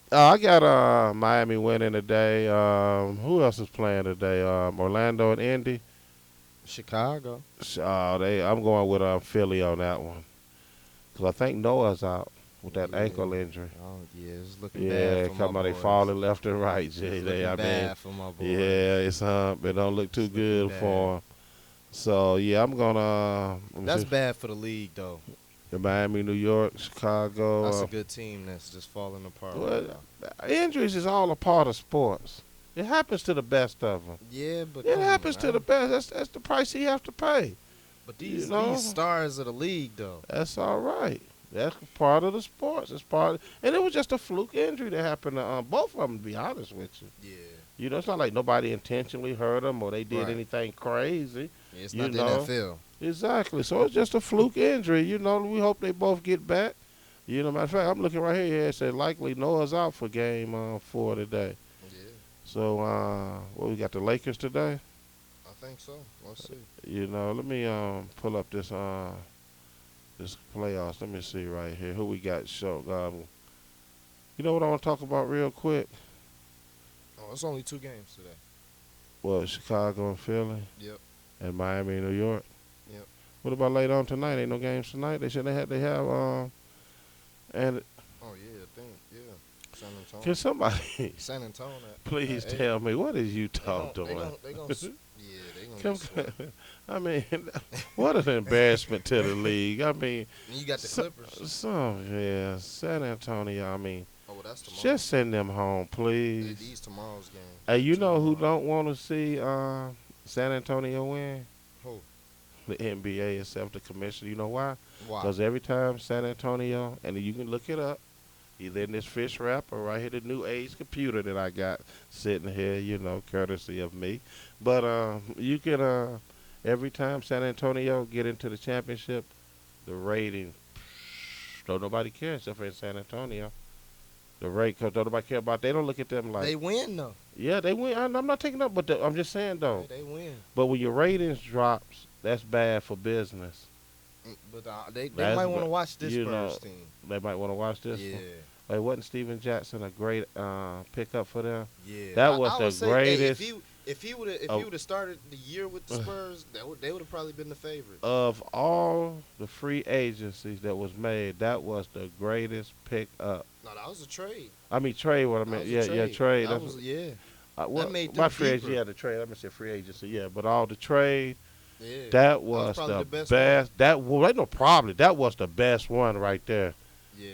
I got Miami winning today. Who else is playing today? Orlando and Indy. Chicago. I'm going with Philly on that one because I think Noah's out with that ankle injury. Oh, yeah, it's looking Yeah, bad for come my on, they boys. falling left and right, It's Jay. looking bad for my boys. Yeah, it's it don't look too It's good looking for them. So yeah, I'm gonna. That's bad for the league, though. Miami, New York, Chicago. That's a good team that's just falling apart. Well, right now. injuries is all a part of sports. It happens to the best of them. Yeah, but It come happens on, to the best. That's the price he have to pay. But these know? these stars of the league, though. That's all right. That's part of the sports. It's and it was just a fluke injury that happened to both of them. To be honest with you, Yeah. It's not like nobody intentionally hurt them or they did Right. anything crazy. It's You not the know? NFL. Exactly. So it's just a fluke injury. We hope they both get back. Matter of fact, I'm looking right here. It said likely Noah's out for game 4 today. Yeah, So we got the Lakers today. I think so. Let's see. Let me pull up this playoffs. Let me see right here who we got. You know what I want to talk about real quick? Oh, it's only 2 games today. Well, Chicago and Philly. Yep. And Miami and New York. Yep. What about later on tonight? Ain't no games tonight. They have and Oh yeah, I think San Antonio. can somebody San Antonio. please Hey, tell me what is Utah They doing? gonna, they gonna, yeah, they Come, gonna. sweat. I mean, what an embarrassment to the league. I mean, And you got the Clippers. San Antonio. I mean, Oh, well, that's tomorrow. just send them home, please. These tomorrow's games. Hey, you know who don't want to see San Antonio win? Who? The NBA itself, the commissioner. You know why? Why? Because every time San Antonio, and you can look it up, either in this fish wrap or right here, the new age computer that I got sitting here, courtesy of me. But you can, every time San Antonio get into the championship, the rating, don't nobody care except for in San Antonio. The rate, because don't nobody care about, they don't look at them like. They win though. Yeah, they win. I'm not taking up, but I'm just saying though. They win. But when your ratings drops, that's bad for business. But they That's might want to ba- watch this you Spurs know, team. They might want to watch this Yeah. one. Like, wasn't Steven Jackson a great pickup for them? Yeah. That was I the would say, hey, greatest. if he would have started the year with the Spurs, they would have probably been the favorite. Of all the free agencies that was made, that was the greatest pickup. No, that was a trade. I mean, trade, what I That meant. was a Yeah, trade. That was, yeah. Well, made them my free agency, deeper. yeah, the trade. I'm going to say free agency, yeah. But all the trade, Yeah. that was probably the the best best. Ain't no problem. That was the best one right there. Yeah.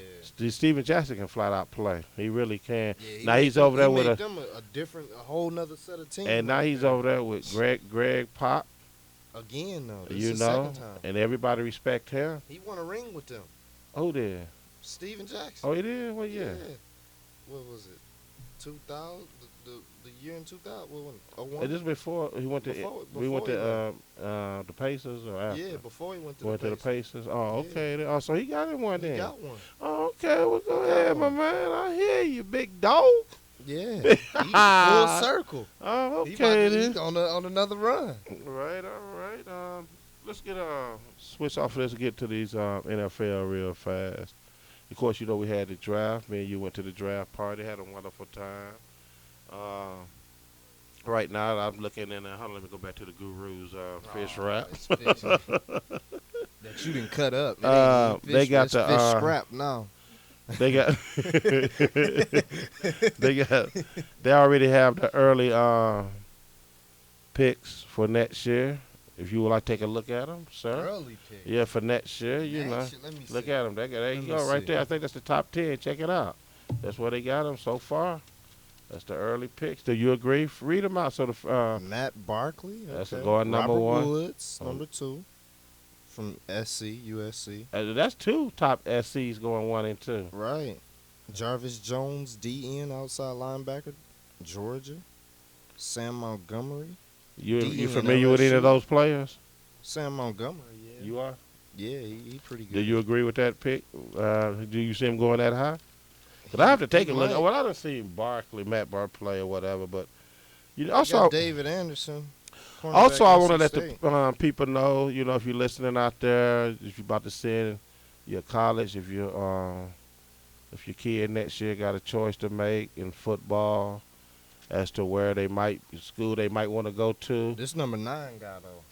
Steven Jackson can flat out play. He really can. Yeah, Now he's over there with a whole nother set of teams. and now right he's there. over there with Greg Pop. Again, though. This You is know, the second time. and everybody respect him. He won a ring with them. Who did? Steven Jackson. Oh, he did. Well, yeah. What was it? 2000? The year in 2000? What was it? And 01? this before he went to we went Before to the Pacers or after? Yeah, before he went to Went the to the Pacers. Pacers. Oh, Yeah. okay. Oh, so he got him one He then. got one. Oh, okay. Well, go He got ahead, my one. man. I hear you, big dog. Yeah. He full circle. Oh, He okay he's then. on another run. Right, all right. Let's get switch off of this and get to these NFL real fast. Of course, we had the draft. Me and you went to the draft party, had a wonderful time. Right now, I'm looking in. Hold on, let me go back to the Guru's fish wrap. It's fish. That you didn't cut up. They got the fish scrap now. They got they already have the early picks for next year. If you would like to take a look at them, sir. Early pick. Yeah, for next year, Let me look see. at them. There you Let me go, right see. there. I think that's the top 10. Check it out. That's where they got him so far. That's the early picks. Do you agree? Read them out. So Matt Barkley. that's Okay. going number Robert one. Woods, number 2, from SC, USC. That's 2 top SCs going 1 and 2. Right. Jarvis Jones, DN, outside linebacker, Georgia. Sam Montgomery. You DN familiar with any of LSU. those players? Sam Montgomery, yeah. You are. Yeah, he pretty good. Do you agree with that pick? Do you see him going that high? But I have to take a look. might. Well, I don't see Barkley, Matt play or whatever, but you know, You also got David Anderson. Also, I want to cornerback, let NC the people know, you know, if you're listening out there, if you're about to send your college, if your kid next year got a choice to make in football as to where school they might want to go to. This number 9 guy, though.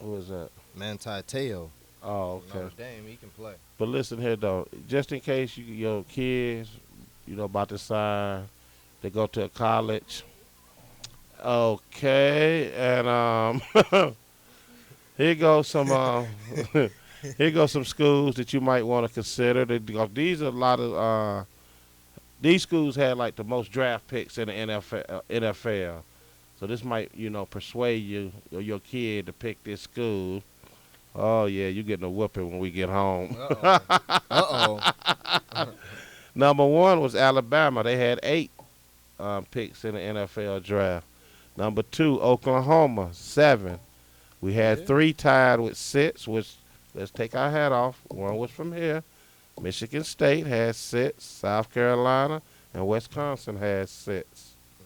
Who is that? Manti Te'o. Oh, okay. Notre Dame, he can play. But listen here, though, just in case your kids, you know, about to sign, they go to a college. Okay, and here goes some here goes some schools that you might want to consider. These are a lot of these schools had like the most draft picks in the NFL. So this might, you know, persuade you or your kid to pick this school. Oh yeah, you're getting a whooping when we get home. Number 1 was Alabama. They had 8 picks in the NFL draft. Number 2, Oklahoma, 7. We had 3 tied with 6, which, let's take our hat off. 1 was from here. Michigan State had 6. South Carolina and Wisconsin had 6.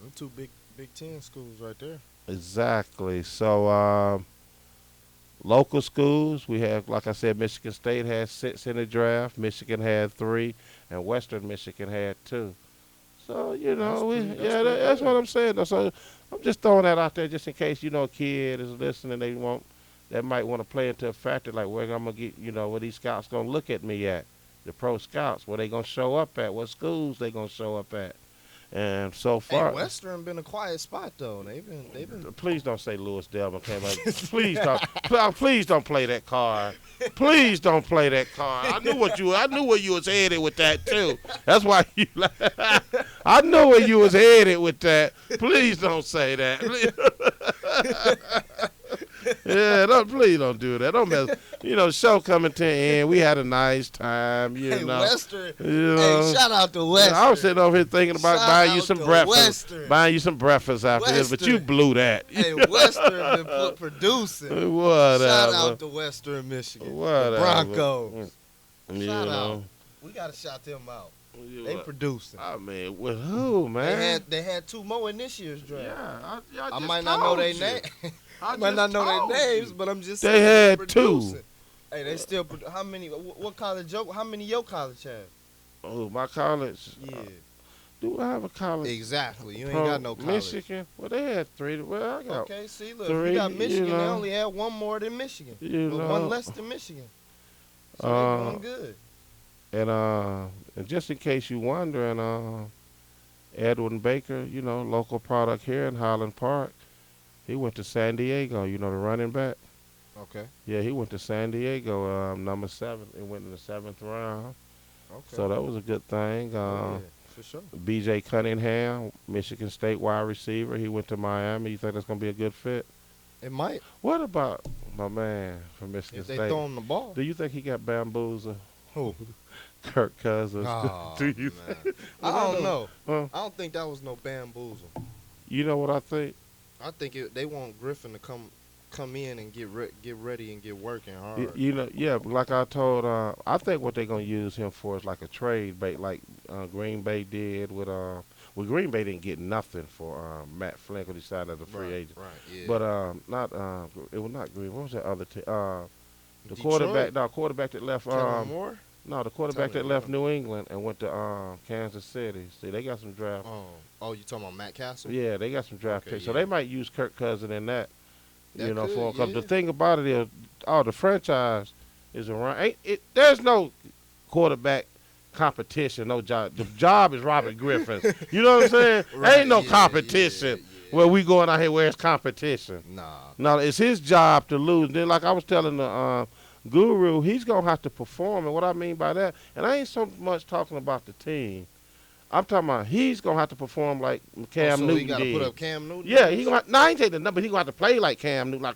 Them 2 Big Ten schools right there. Exactly. So local schools, we have, like I said, Michigan State had 6 in the draft. Michigan had 3, and Western Michigan had 2. So, you know, that's what I'm saying. So I'm just throwing that out there just in case, you know, a kid is listening, that might want to play into a factor, like where I'm going to get, you know, where these scouts going to look at me at, the pro scouts, where they going to show up at, what schools they going to show up at. And so far, Hey, Western been a quiet spot though. They've been. Please don't say Lewis Delman came out. Please don't play that card. Please don't play that card. I knew where you was headed with that too. That's why you. I know where you was headed with that. Please don't say that. Please don't do that. Don't mess. You know, show coming to an end. We had a nice time. You know, Western. You know, Hey, shout out to Western. I was sitting over here thinking about Shout buying you out some to breakfast, Western. after this, but you Western. blew that. Hey, Western been producing. Whatever. Shout out to Western Michigan. Whatever. The Broncos. You Shout know. out. We gotta shout them out. You They know, producing. I mean, with who, man? They had 2 more in this year's draft. Yeah, I I just might not know told their you. name. I I might not just know told their names, you. but I'm just They saying had they're 2. producing. Hey, they still. How many? What college? How many your college have? Oh, my college. Yeah. Do I have a college? Exactly. You ain't Pro- got no college. Michigan. Well, they had 3. Well, I got. Okay, see, look, three, you got you Michigan. They know. only had 1 more than Michigan. You Well, know. 1 less than Michigan. So they're doing good. And just in case you wondering, Edwin Baker, you know, local product here in Highland Park, he went to San Diego. You know, the running back. Okay. Yeah, he went to San Diego, number 7. He went in the 7th round. Okay. So that was a good thing. Yeah, for sure. B.J. Cunningham, Michigan State wide receiver. He went to Miami. You think that's going to be a good fit? It might. What about my man from Michigan If they State? throw him the ball. Do you think he got bamboozled? Who? Kirk Cousins. Oh, Do you? man. I don't know. Huh? I don't think that was no bamboozle. You know what I think? I think they want Griffin to come in and get ready and get working hard. You know, yeah. But like I told, I think what they're gonna use him for is like a trade bait, like Green Bay did with. Well, Green Bay didn't get nothing for Matt Flynn because he signed as a free agent. Right. Yeah. But not it was not Green. What was that other team? The Detroit? quarterback. No, quarterback that left. Kellen Moore. No, the quarterback Tell that me left about New England and went to Kansas City. See, they got some draft. Oh, you talking about Matt Castle? Yeah, they got some draft Okay, picks. So yeah. they might use Kirk Cousins in that. That You know, could, for because the yeah. thing about it is, the franchise is around. There's no quarterback competition. No job. The job is Robert Griffin. You know what I'm saying? Right, Ain't no yeah, competition yeah. where we going out here where it's competition. Nah. No, it's his job to lose. Then, like I was telling the Guru, he's gonna have to perform. And what I mean by that, and I ain't so much talking about the team. I'm talking about he's gonna have to perform like Cam so Newton he got to did. put up Cam Newton. Yeah, he gonna. No, I ain't taking the number. He gonna have to play like Cam Newton. Like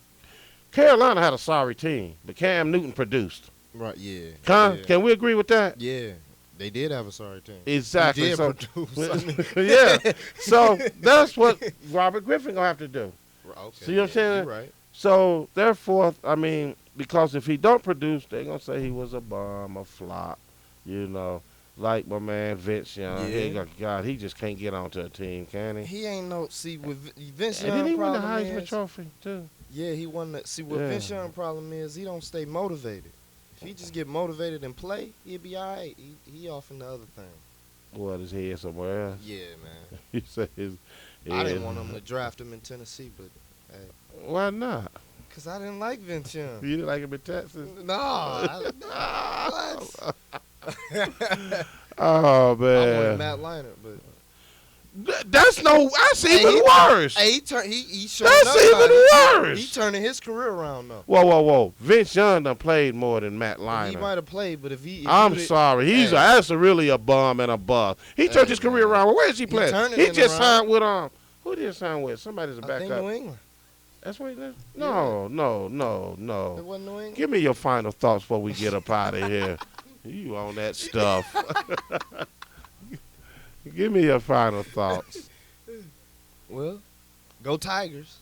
Carolina had a sorry team, but Cam Newton produced. Right. Yeah. Huh? Yeah. Can we agree with that? Yeah. They did have a sorry team. Exactly. He did So, produce. yeah. So that's what Robert Griffin gonna have to do. Okay. See what I'm saying? You're right. So therefore, I mean, because if he don't produce, they're gonna say he was a bum, a flop, you know. Like my man Vince Young. Yeah. God, he just can't get onto a team, can he? He ain't no with Vince And Young. then he won the problem Heisman is- Trophy too. Yeah, he won that. See, what Yeah. Vince Young problem is, he don't stay motivated. If he just get motivated and play, he'll be all right. He off in the other thing. What, his head somewhere else? Yeah, man. You say his I didn't head- want him to draft him in Tennessee, but hey, Why not? because I didn't like Vince Young. You didn't like him in Texas? No, what? Oh I man, wanted Matt Leinart, but that's no. That's even he- worse. hey, he showing That's up even now. worse. He turning his career around though. Whoa. Vince Young done played more than Matt He Leinart. might have played, but if I'm you did- sorry. He's Hey. that's really a bum and a bust. He turned his career man. around. Well, where is he playing? turning He it just around. signed with who did he sign with? Somebody's a I think backup. New England. That's what he did? Yeah. No. It wasn't New England. Give me your final thoughts before we get up out of here. You on that stuff. Give me your final thoughts. Well, go Tigers.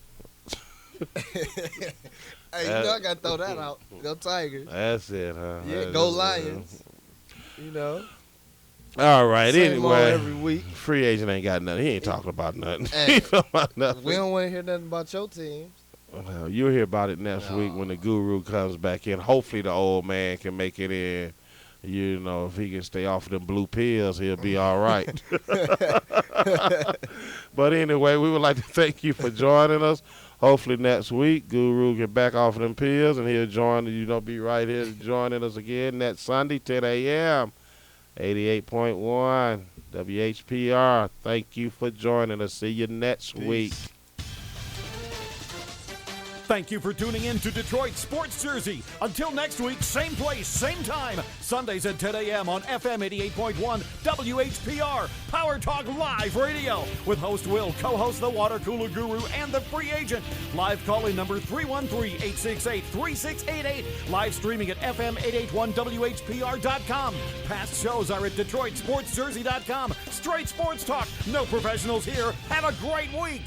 Hey, you know I gotta throw that out. Go Tigers. That's it, huh? Yeah, That's go it, Lions. You know. All right, Same old anyway. every week. Free agent ain't got nothing. He ain't talking about nothing. Hey, he ain't talking about nothing. We don't want to hear nothing about your team. Well, you'll hear about it next week when the guru comes back in. Hopefully the old man can make it in. You know, if he can stay off of them blue pills, he'll be all right. But anyway, we would like to thank you for joining us. Hopefully next week, Guru get back off of them pills, and he'll join, be right here joining us again next Sunday, 10 a.m., 88.1 WHPR. Thank you for joining us. See you next week. Thank you for tuning in to Detroit Sports Jersey. Until next week, same place, same time. Sundays at 10 a.m. on FM 88.1 WHPR, PowerTalk Live Radio. With host Will, co-host the Water Cooler Guru, and the free agent. Live call-in number 313-868-3688. Live streaming at FM881WHPR.com. Past shows are at DetroitSportsJersey.com. Straight sports talk. No professionals here. Have a great week.